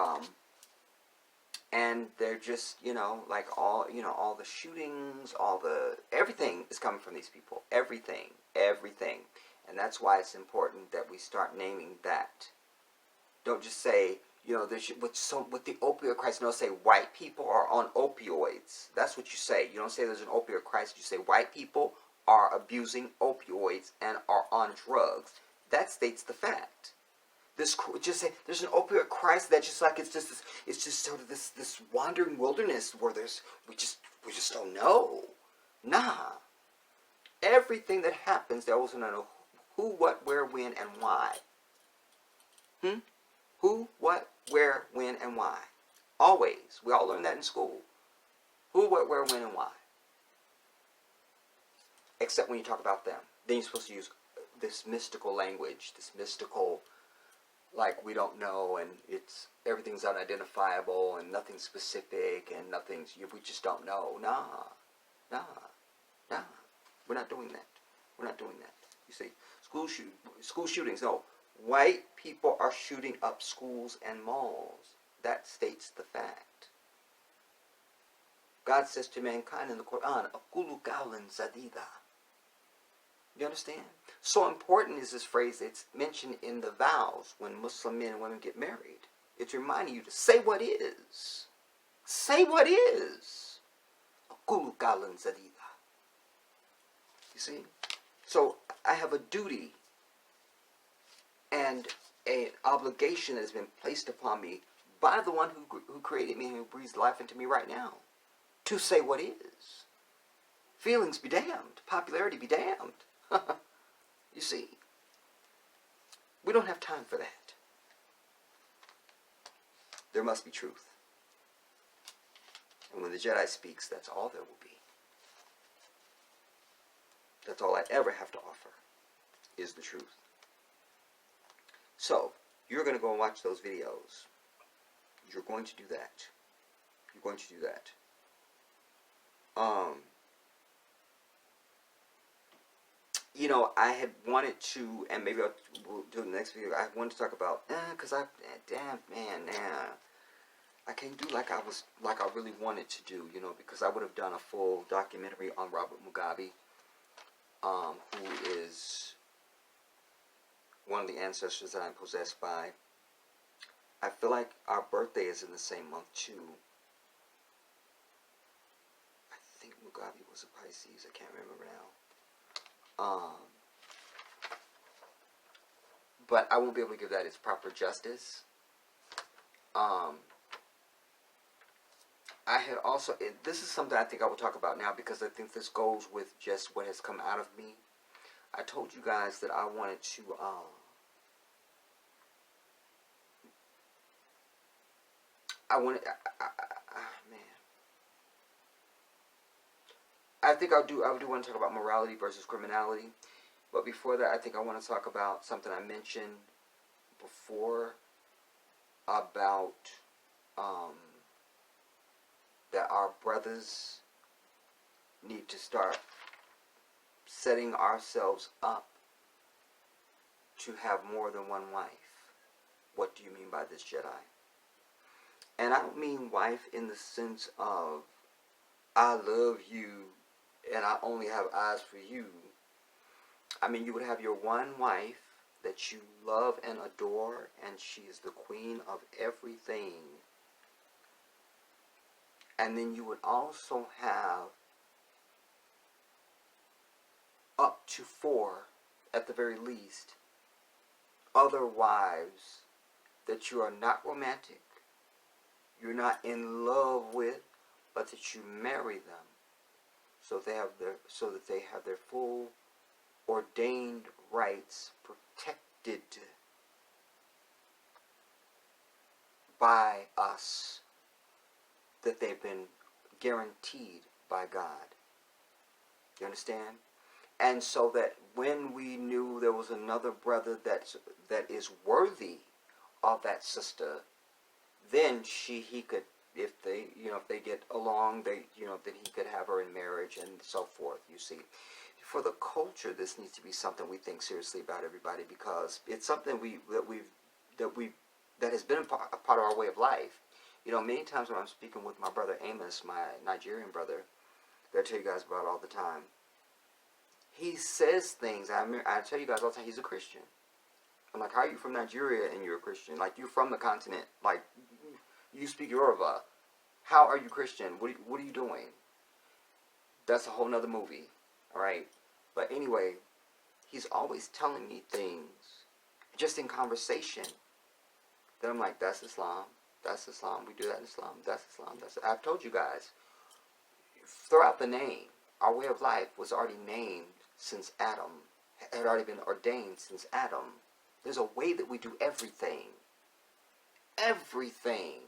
Speaker 1: they're just, like all the shootings, everything is coming from these people. Everything. And that's why it's important that we start naming that. Don't just say, with the opioid crisis, don't say white people are on opioids. That's what you say. You don't say there's an opioid crisis. You say white people are abusing opioids and are on drugs. That states the fact. Just say there's an opioid crisis. That just like it's just sort of this wandering wilderness where we just don't know. Nah. Everything that happens, they always want to know who, what, where, when, and why. Who, what, where, when, and why. Always. We all learn that in school. Who, what, where, when, and why. Except when you talk about them. Then you're supposed to use this mystical language, this mystical, like we don't know, and everything's unidentifiable, and nothing's specific, and we just don't know. Nah. We're not doing that. You see, school shootings, no. White people are shooting up schools and malls. That states the fact. God says to mankind in the Quran, "Aqulu qawlan sadida." You understand? So important is this phrase. It's mentioned in the vows when Muslim men and women get married. It's reminding you to say what is. Say what is. Aqulu qawlan sadida. You see? So I have a duty and an obligation that has been placed upon me by the one who created me and who breathes life into me right now to say what is. Feelings be damned. Popularity be damned. You see, we don't have time for that. There must be truth. And when the Jedi speaks, that's all there will be. That's all I ever have to offer, is the truth. So, you're going to go and watch those videos. You're going to do that. I had wanted to, and maybe we'll do it in the next video, I wanted to talk about, because I can't do like I really wanted to do, because I would have done a full documentary on Robert Mugabe, who is one of the ancestors that I'm possessed by. I feel like our birthday is in the same month too. I think Mugabe was a Pisces. I can't remember now. But I won't be able to give that its proper justice. I had also, this is something I think I will talk about now because I think this goes with just what has come out of me. I told you guys that I wanted to, I think I do want to talk about morality versus criminality. But before that, I think I want to talk about something I mentioned before about that our brothers need to start setting ourselves up to have more than one wife. What do you mean by this, Jedi? And I don't mean wife in the sense of I love you and I only have eyes for you. I mean, you would have your one wife that you love and adore, and she is the queen of everything. And then you would also have up to 4, at the very least, other wives that you are not romantic, you're not in love with, but that you marry them, so that they have their full ordained rights protected by us, that they've been guaranteed by God. You understand? And so that when we knew there was another brother that is worthy of that sister, then he could, if they, if they get along, they, then he could have her in marriage and so forth. You see, for the culture, this needs to be something we think seriously about, everybody, because it's something that has been a part of our way of life. Many times when I'm speaking with my brother Amos, my Nigerian brother, that I tell you guys about all the time, he says things. I tell you guys all the time, he's a Christian. I'm like, how are you from Nigeria and you're a Christian? Like, you're from the continent. Like, you speak Yoruba. How are you Christian? What are you doing? That's a whole nother movie. All right? But anyway, he's always telling me things, just in conversation, that I'm like, that's Islam. That's Islam. We do that in Islam. That's Islam. I've told you guys, throughout the name, our way of life was already named since Adam. Had already been ordained since Adam. There's a way that we do everything. Everything.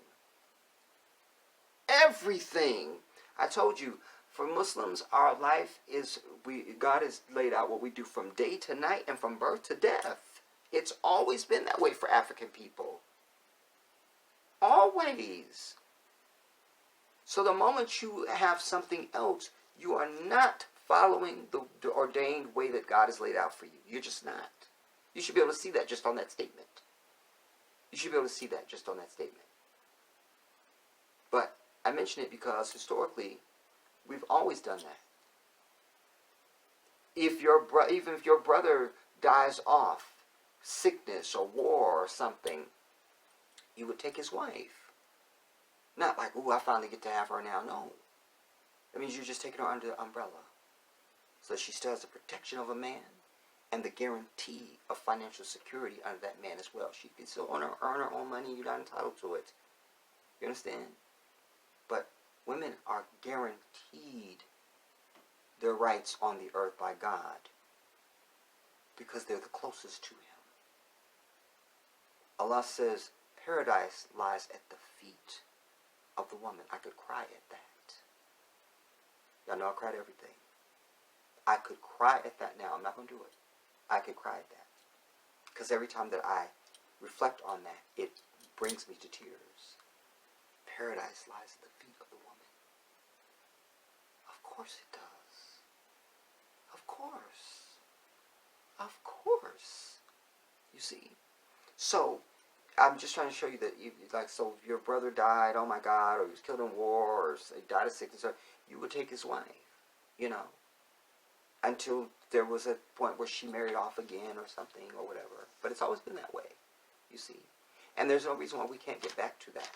Speaker 1: Everything. I told you, for Muslims, our life is, God has laid out what we do from day to night and from birth to death. It's always been that way for African people. Always. So the moment you have something else, you are not following the ordained way that God has laid out for you. You're just not. You should be able to see that just on that statement. You should be able to see that just on that statement. But I mention it because historically, we've always done that. Even if your brother dies off, sickness or war or something, you would take his wife. Not like, ooh, I finally get to have her now. No. That means you're just taking her under the umbrella. So she still has the protection of a man and the guarantee of financial security under that man as well. She can still earn her own money. You're not entitled to it. You understand? But women are guaranteed their rights on the earth by God because they're the closest to Him. Allah says, paradise lies at the feet of the woman. I could cry at that. Y'all know I cried everything. I could cry at that now. I'm not going to do it. I could cry at that. Because every time that I reflect on that, it brings me to tears. Paradise lies at the feet of the woman. Of course it does. Of course. Of course. You see? So, I'm just trying to show you that, so if your brother died, oh my God, or he was killed in war, or he died of sickness, you would take his wife, until there was a point where she married off again or something or whatever. But it's always been that way, you see. And there's no reason why we can't get back to that.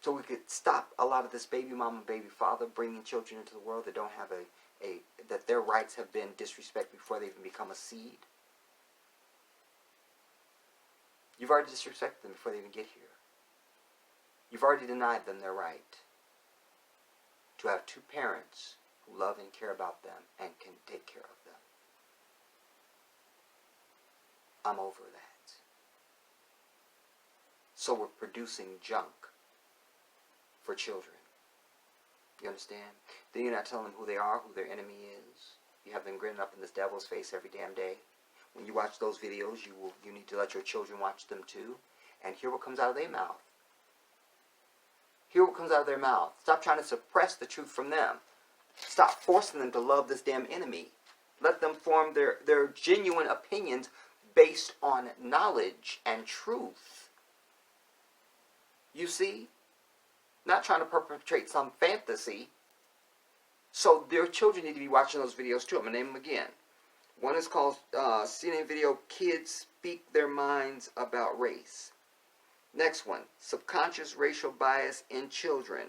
Speaker 1: So we could stop a lot of this baby mama, baby father bringing children into the world that don't have that their rights have been disrespected before they even become a seed. You've already disrespected them before they even get here. You've already denied them their right to have two parents who love and care about them and can take care of them. I'm over that. So we're producing junk for children. You understand? Then you're not telling them who they are, who their enemy is. You have them grinning up in this devil's face every damn day. When you watch those videos, you need to let your children watch them too. And hear what comes out of their mouth. Hear what comes out of their mouth. Stop trying to suppress the truth from them. Stop forcing them to love this damn enemy. Let them form their genuine opinions based on knowledge and truth. You see? Not trying to perpetrate some fantasy. So their children need to be watching those videos too. I'm going to name them again. One is called CNN video, Kids Speak Their Minds About Race. Next one, Subconscious Racial Bias in Children.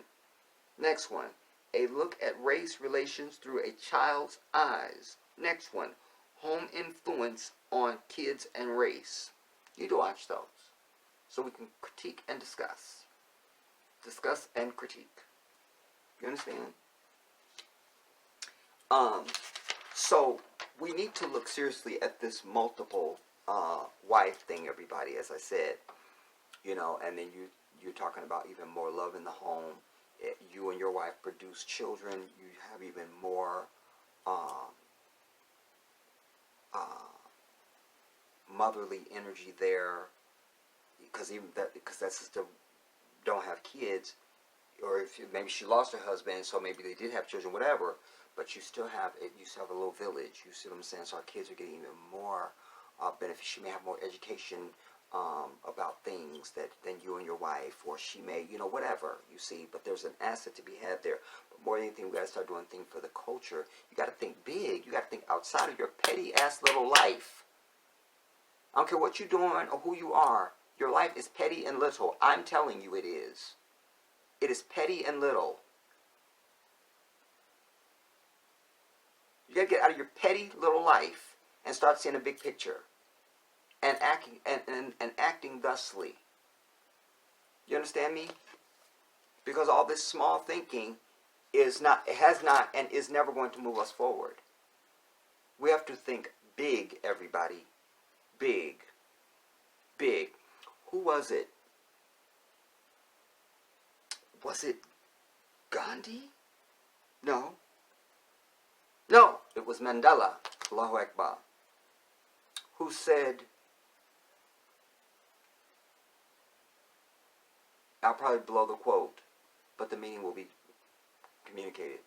Speaker 1: Next one, A Look at Race Relations Through a Child's Eyes. Next one, Home Influence on Kids and Race. You need to watch those so we can critique and discuss. Discuss and critique. You understand? So we need to look seriously at this multiple wife thing, everybody, as I said. And then you're talking about even more love in the home. You and your wife produce children. You have even more motherly energy there. because that sister don't have kids, or if maybe she lost her husband, so maybe they did have children, whatever. But you still have it. You still have a little village. You see what I'm saying? So our kids are getting even more benefits. She may have more education about things than you and your wife, or she may, whatever. You see, but there's an asset to be had there. But more than anything, we got to start doing things for the culture. You got to think big. You got to think outside of your petty ass little life. I don't care what you're doing or who you are. Your life is petty and little. I'm telling you, it is. It is petty and little. You gotta get out of your petty little life and start seeing a big picture, and acting thusly. You understand me? Because all this small thinking has not, and is never going to move us forward. We have to think big, everybody. Big. Big. Who was it? Was it Gandhi? No, it was Mandela, Allahu Akbar, who said, I'll probably blow the quote, but the meaning will be communicated.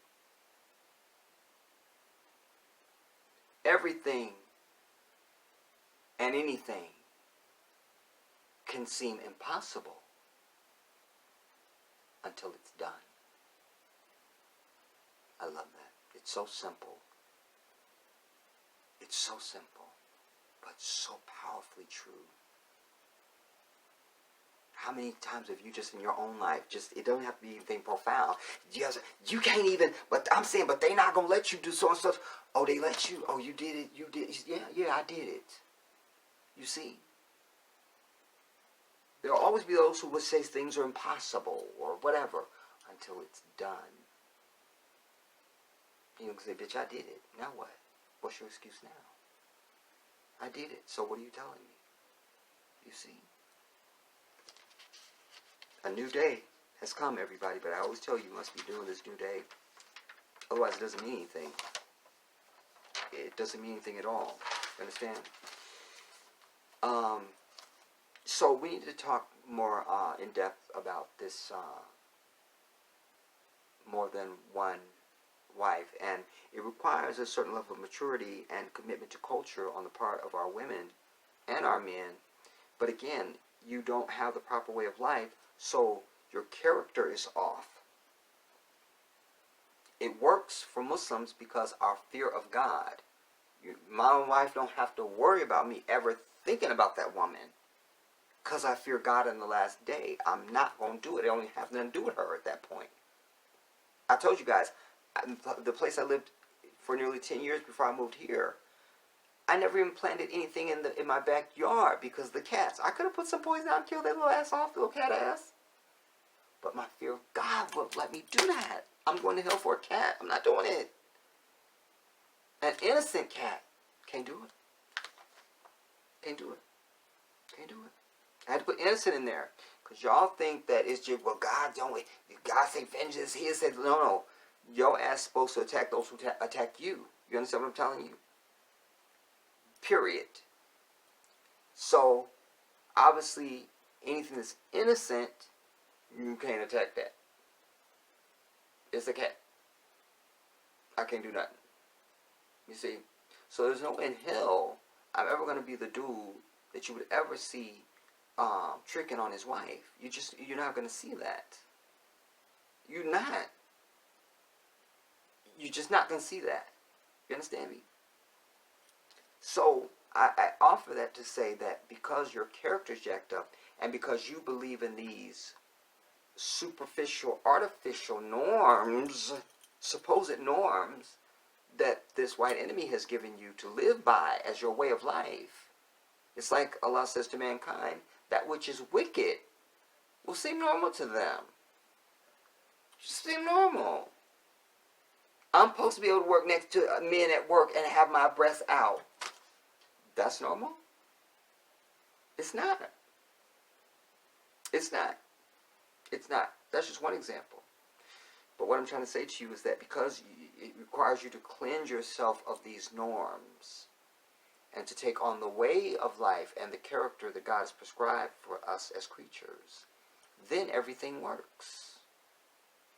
Speaker 1: Everything and anything can seem impossible until it's done. I love that. It's so simple. It's so simple, but so powerfully true. How many times have you just in your own life, it don't have to be anything profound. You can't even, but I'm saying, but they not going to let you do so and such. Oh, they let you. Oh, you did it. You did. Yeah, I did it. You see? There will always be those who would say things are impossible or whatever until it's done. You can say, bitch, I did it. Now what? What's your excuse now? I did it. So what are you telling me? You see? A new day has come, everybody, but I always tell you, you must be doing this new day. Otherwise, it doesn't mean anything. It doesn't mean anything at all. You understand? So we need to talk more in depth about this more than one wife, and it requires a certain level of maturity and commitment to culture on the part of our women and our men. But again, you don't have the proper way of life, so your character is off. It works for Muslims because our fear of God. My wife don't have to worry about me ever thinking about that woman, because I fear God in the last day. I'm not going to do it. It only has nothing to do with her at that point. I told you guys, the place I lived for nearly 10 years before I moved here, I never even planted anything in my backyard because of the cats. I could have put some poison out and killed that little ass off, little cat ass. But my fear of God won't let me do that. I'm going to hell for a cat. I'm not doing it. An innocent cat can't do it. Can't do it. Can't do it. I had to put innocent in there. Because y'all think that it's just, well, God say vengeance. He said, no. Your ass supposed to attack those who attack you. You understand what I'm telling you? Period. So, obviously, anything that's innocent, you can't attack that. It's a cat. I can't do nothing. You see? So there's no in hell I'm ever going to be the dude that you would ever see tricking on his wife. You're not going to see that. You're not. You're just not going to see that. You understand me? So I offer that to say that because your character's jacked up and because you believe in these superficial, artificial norms, supposed norms that this white enemy has given you to live by as your way of life. It's like Allah says to mankind, that which is wicked will seem normal to them. Just seem normal. I'm supposed to be able to work next to men at work and have my breasts out. That's normal? It's not. It's not. It's not. That's just one example. But what I'm trying to say to you is that because it requires you to cleanse yourself of these norms and to take on the way of life and the character that God has prescribed for us as creatures, then everything works.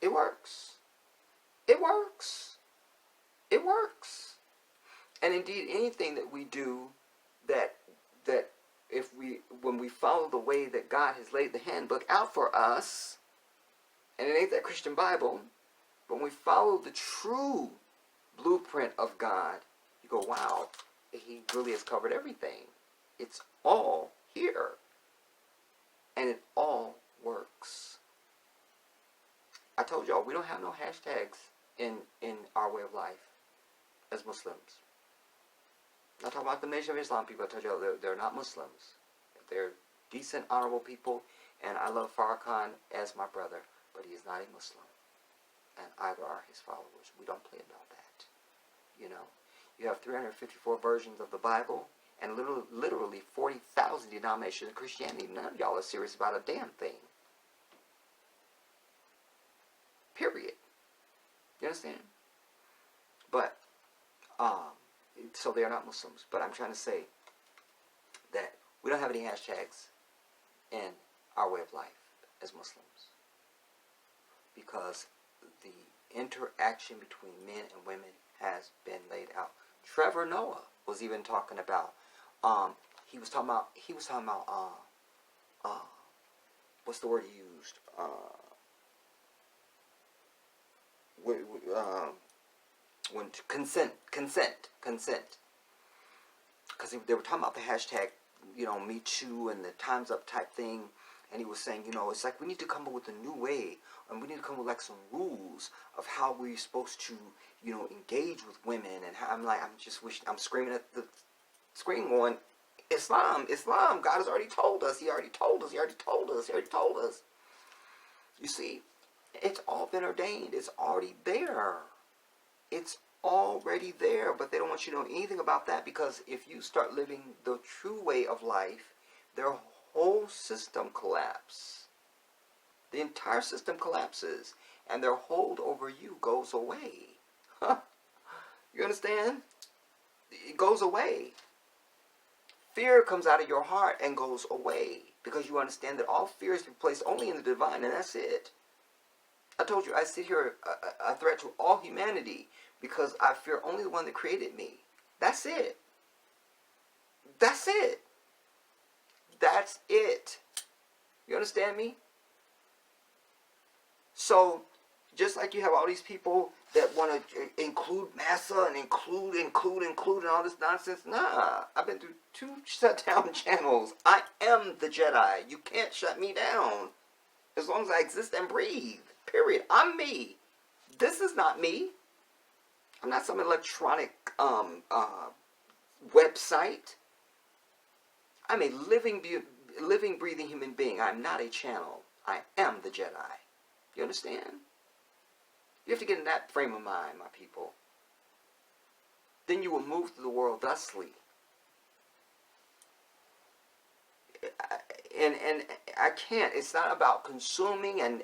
Speaker 1: It works. It works. It works. And indeed, anything that we do that if when we follow the way that God has laid the handbook out for us, and it ain't that Christian Bible, but when we follow the true blueprint of God, you go, wow, he really has covered everything. It's all here. And it all works. I told y'all, we don't have no hashtags in our way of life as Muslims. I'm not talking about the Nation of Islam people. I told y'all, they're not Muslims. They're decent, honorable people, and I love Farrakhan as my brother, but he is not a Muslim. And either are his followers. We don't play about that. You know, you have 354 versions of the Bible and literally 40,000 denominations of Christianity. None of y'all are serious about a damn thing. Period. You understand? But, so they are not Muslims. But I'm trying to say that we don't have any hashtags in our way of life as Muslims. Because the interaction between men and women has been laid out. Trevor Noah was even talking about, he was talking about, what's the word he used? When consent. Because they were talking about the hashtag, you know, Me Too and the Time's Up type thing. And he was saying, you know, it's like we need to come up with a new way, and we need to come up with like some rules of how we're supposed to, you know, engage with women. And how, I'm just wishing, I'm screaming at the screen going, Islam, God has already told us. He already told us. You see, it's all been ordained. It's already there. It's already there, but they don't want you to know anything about that, because if you start living the true way of life, their whole system collapses. The entire system collapses, and their hold over you goes away. You understand? It goes away. Fear comes out of your heart and goes away, because you understand that all fear is placed only in the divine, and that's it. I told you, I sit here a threat to all humanity, because I fear only the one that created me. That's it. That's it. That's it. You understand me? So, just like you have all these people that want to include massa and include and all this nonsense. Nah, I've been through 2 shutdown channels. I am the Jedi. You can't shut me down. As long as I exist and breathe. Period. I'm me. This is not me. I'm not some electronic website. I'm a living, breathing human being. I'm not a channel. I am the Jedi. You understand? You have to get in that frame of mind, my people. Then you will move through the world thusly. And I can't. It's not about consuming and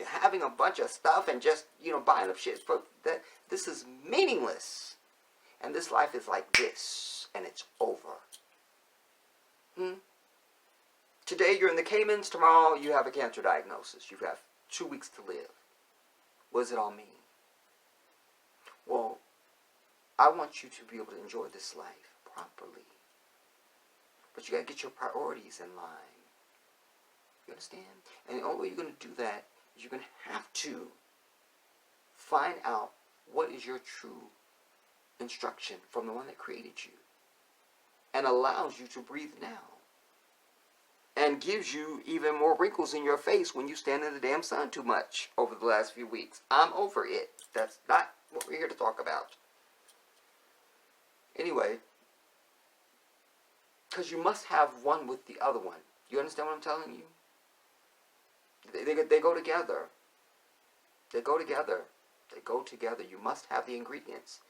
Speaker 1: having a bunch of stuff and just, you know, buying up shit. For that, this is meaningless. And this life is like this, and it's over. Today you're in the Caymans. Tomorrow you have a cancer diagnosis. You have 2 weeks to live. What does it all mean? Well, I want you to be able to enjoy this life properly. But you got to get your priorities in line. You understand? And the only way you're going to do that is you're going to have to find out what is your true instruction from the one that created you and allows you to breathe now and gives you even more wrinkles in your face when you stand in the damn sun too much over the last few weeks. I'm over it. That's not what we're here to talk about. Anyway, because you must have one with the other one. You understand what I'm telling you? They go together. They go together. They go together. You must have the ingredients.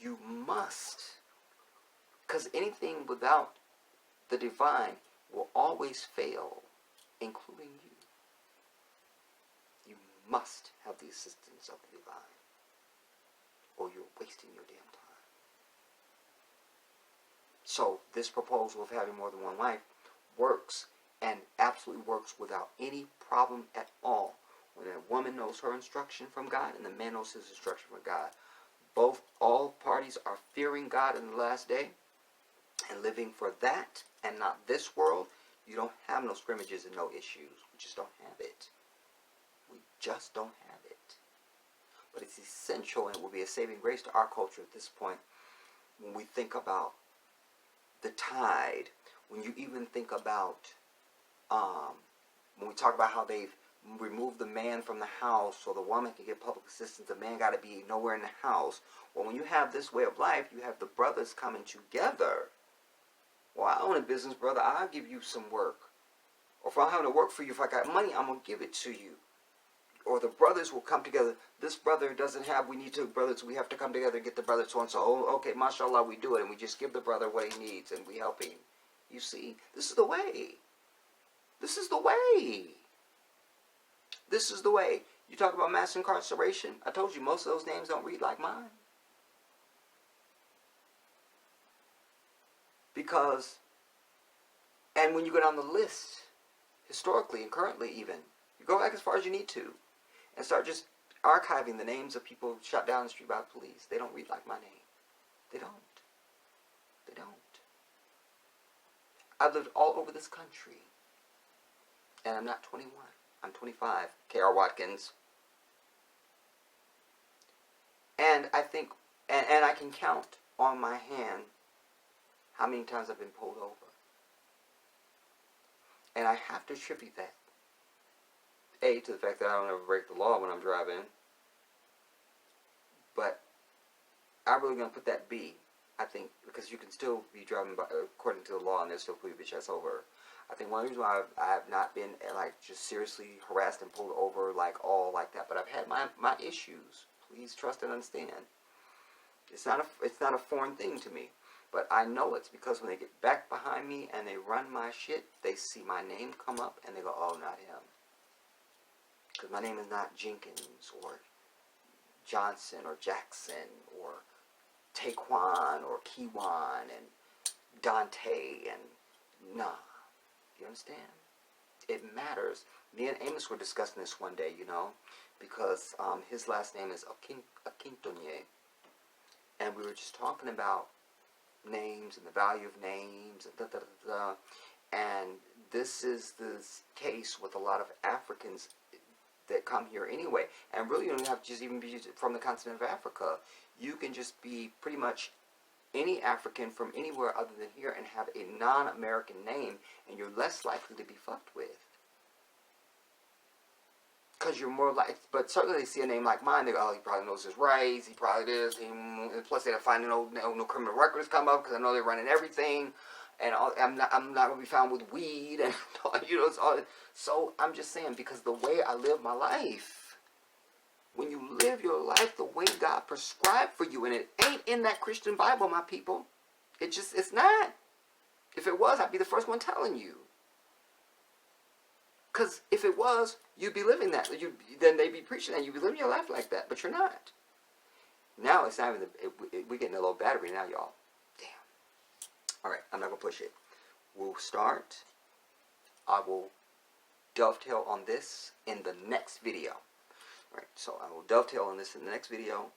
Speaker 1: You must. Because anything without the divine will always fail, including you. You must have the assistance of the divine, or you're wasting your damn time. So this proposal of having more than one wife works, and absolutely works without any problem at all. When a woman knows her instruction from God and the man knows his instruction from God, all parties are fearing God in the last day and living for that and not this world. You don't have no scrimmages and no issues. We just don't have it. We just don't have it. But it's essential, and it will be a saving grace to our culture at this point when we think about the tide, when you even think about when we talk about how they've removed the man from the house so the woman can get public assistance, the man got to be nowhere in the house. Well, when you have this way of life, you have the brothers coming together. Well, I own a business, brother. I'll give you some work. Or if I'm having to work for you, if I got money, I'm going to give it to you. Or the brothers will come together. This brother doesn't have, we need two brothers. We have to come together and get the brother so and so. Oh, okay, mashallah, we do it. And we just give the brother what he needs and we help him. You see, this is the way. This is the way. This is the way. You talk about mass incarceration. I told you most of those names don't read like mine. Because, and when you go down the list, historically and currently even, you go back as far as you need to and start just archiving the names of people shot down in the street by the police. They don't read like my name. They don't. They don't. I've lived all over this country. And I'm not 21. I'm 25. K.R. Watkins. And I think, and I can count on my hand how many times I've been pulled over. And I have to attribute that, A, to the fact that I don't ever break the law when I'm driving. But I'm really going to put that B, I think, because you can still be driving by, according to the law, and they'll still pull your bitch ass over. I think one reason why I have not been, like, just seriously harassed and pulled over, like, all like that. But I've had my issues. Please trust and understand. It's not a foreign thing to me. But I know it's because when they get back behind me and they run my shit, they see my name come up and they go, oh, not him. Because my name is not Jenkins or Johnson or Jackson or Taquan or Kiwan and Dante and nah. You understand? It matters. Me and Amos were discussing this one day, you know, because his last name is Akintonye. And we were just talking about names and the value of names and and this is the case with a lot of Africans that come here anyway. And really you don't have to just even be from the continent of Africa. You can just be pretty much any African from anywhere other than here and have a non-American name, and you're less likely to be fucked with. Because you're more like, but certainly they see a name like mine, they go, oh, he probably knows his rights, he probably this, plus they don't find no criminal records come up, because I know they're running everything, and I'm not going to be found with weed, and you know, it's all, so I'm just saying, because the way I live my life, when you live your life the way God prescribed for you, and it ain't in that Christian Bible, my people, it's not. If it was, I'd be the first one telling you. Because if it was, you'd be living that. Then they'd be preaching that. You'd be living your life like that. But you're not. Now it's not even, we're getting a low battery now, y'all. Damn. All right, I'm not going to push it. We'll start. I will dovetail on this in the next video. All right, so I will dovetail on this in the next video.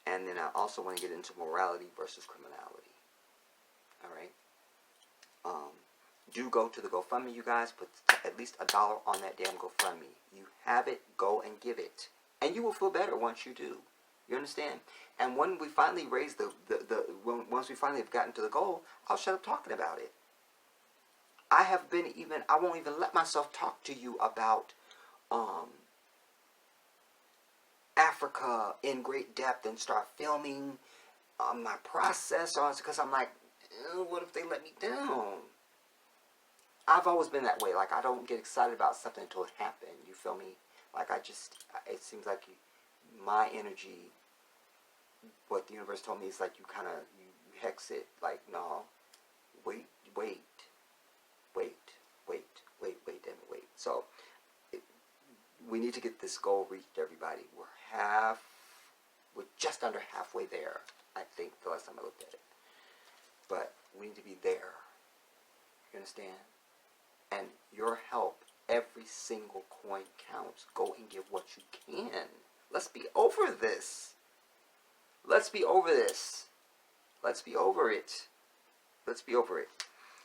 Speaker 1: And then I also want to get into morality versus criminality. All right. Do go to the GoFundMe, you guys. Put at least $1 on that damn GoFundMe. You have it, go and give it. And you will feel better once you do. You understand? And when we finally raise once we finally have gotten to the goal, I'll shut up talking about it. I won't even let myself talk to you about Africa in great depth and start filming my process on it, because I'm like, what if they let me down? I've always been that way. Like, I don't get excited about something until it happened. You feel me? Like, it seems like my energy, what the universe told me is like, you kind of, you hex it. Like, no, wait, damn it, wait. So, we need to get this goal reached, everybody. We're just under halfway there, I think, the last time I looked at it. But We need to be there. You understand? And your help, every single coin counts. Go and give what you can. Let's be over this. Let's be over this. Let's be over it. Let's be over it.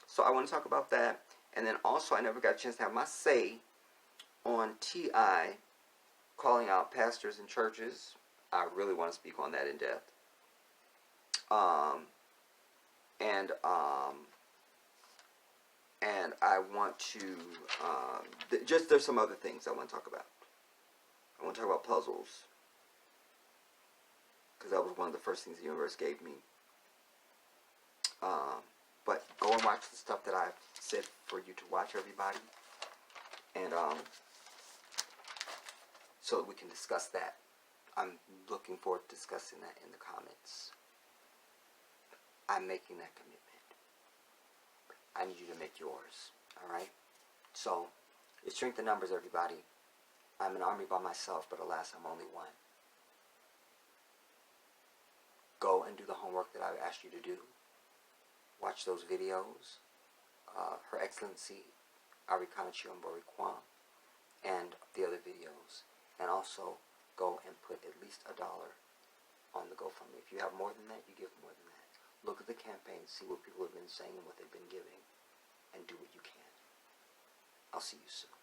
Speaker 1: So I want to talk about that. And then also, I never got a chance to have my say on T.I. calling out pastors and churches. I really want to speak on that in depth. And I want to, there's some other things I want to talk about. I want to talk about puzzles. Because that was one of the first things the universe gave me. But go and watch the stuff that I've said for you to watch, everybody. And so that we can discuss that. I'm looking forward to discussing that in the comments. I'm making that commitment. I need you to make yours. Alright? So, it's shrink the numbers, everybody. I'm an army by myself, but alas, I'm only one. Go and do the homework that I've asked you to do. Watch those videos. Her Excellency Arikana Chiyombori Kwan and the other videos. And also go and put at least $1 on the GoFundMe. If you have more than that, you give more than that. Look at the campaign, see what people have been saying and what they've been giving, and do what you can. I'll see you soon.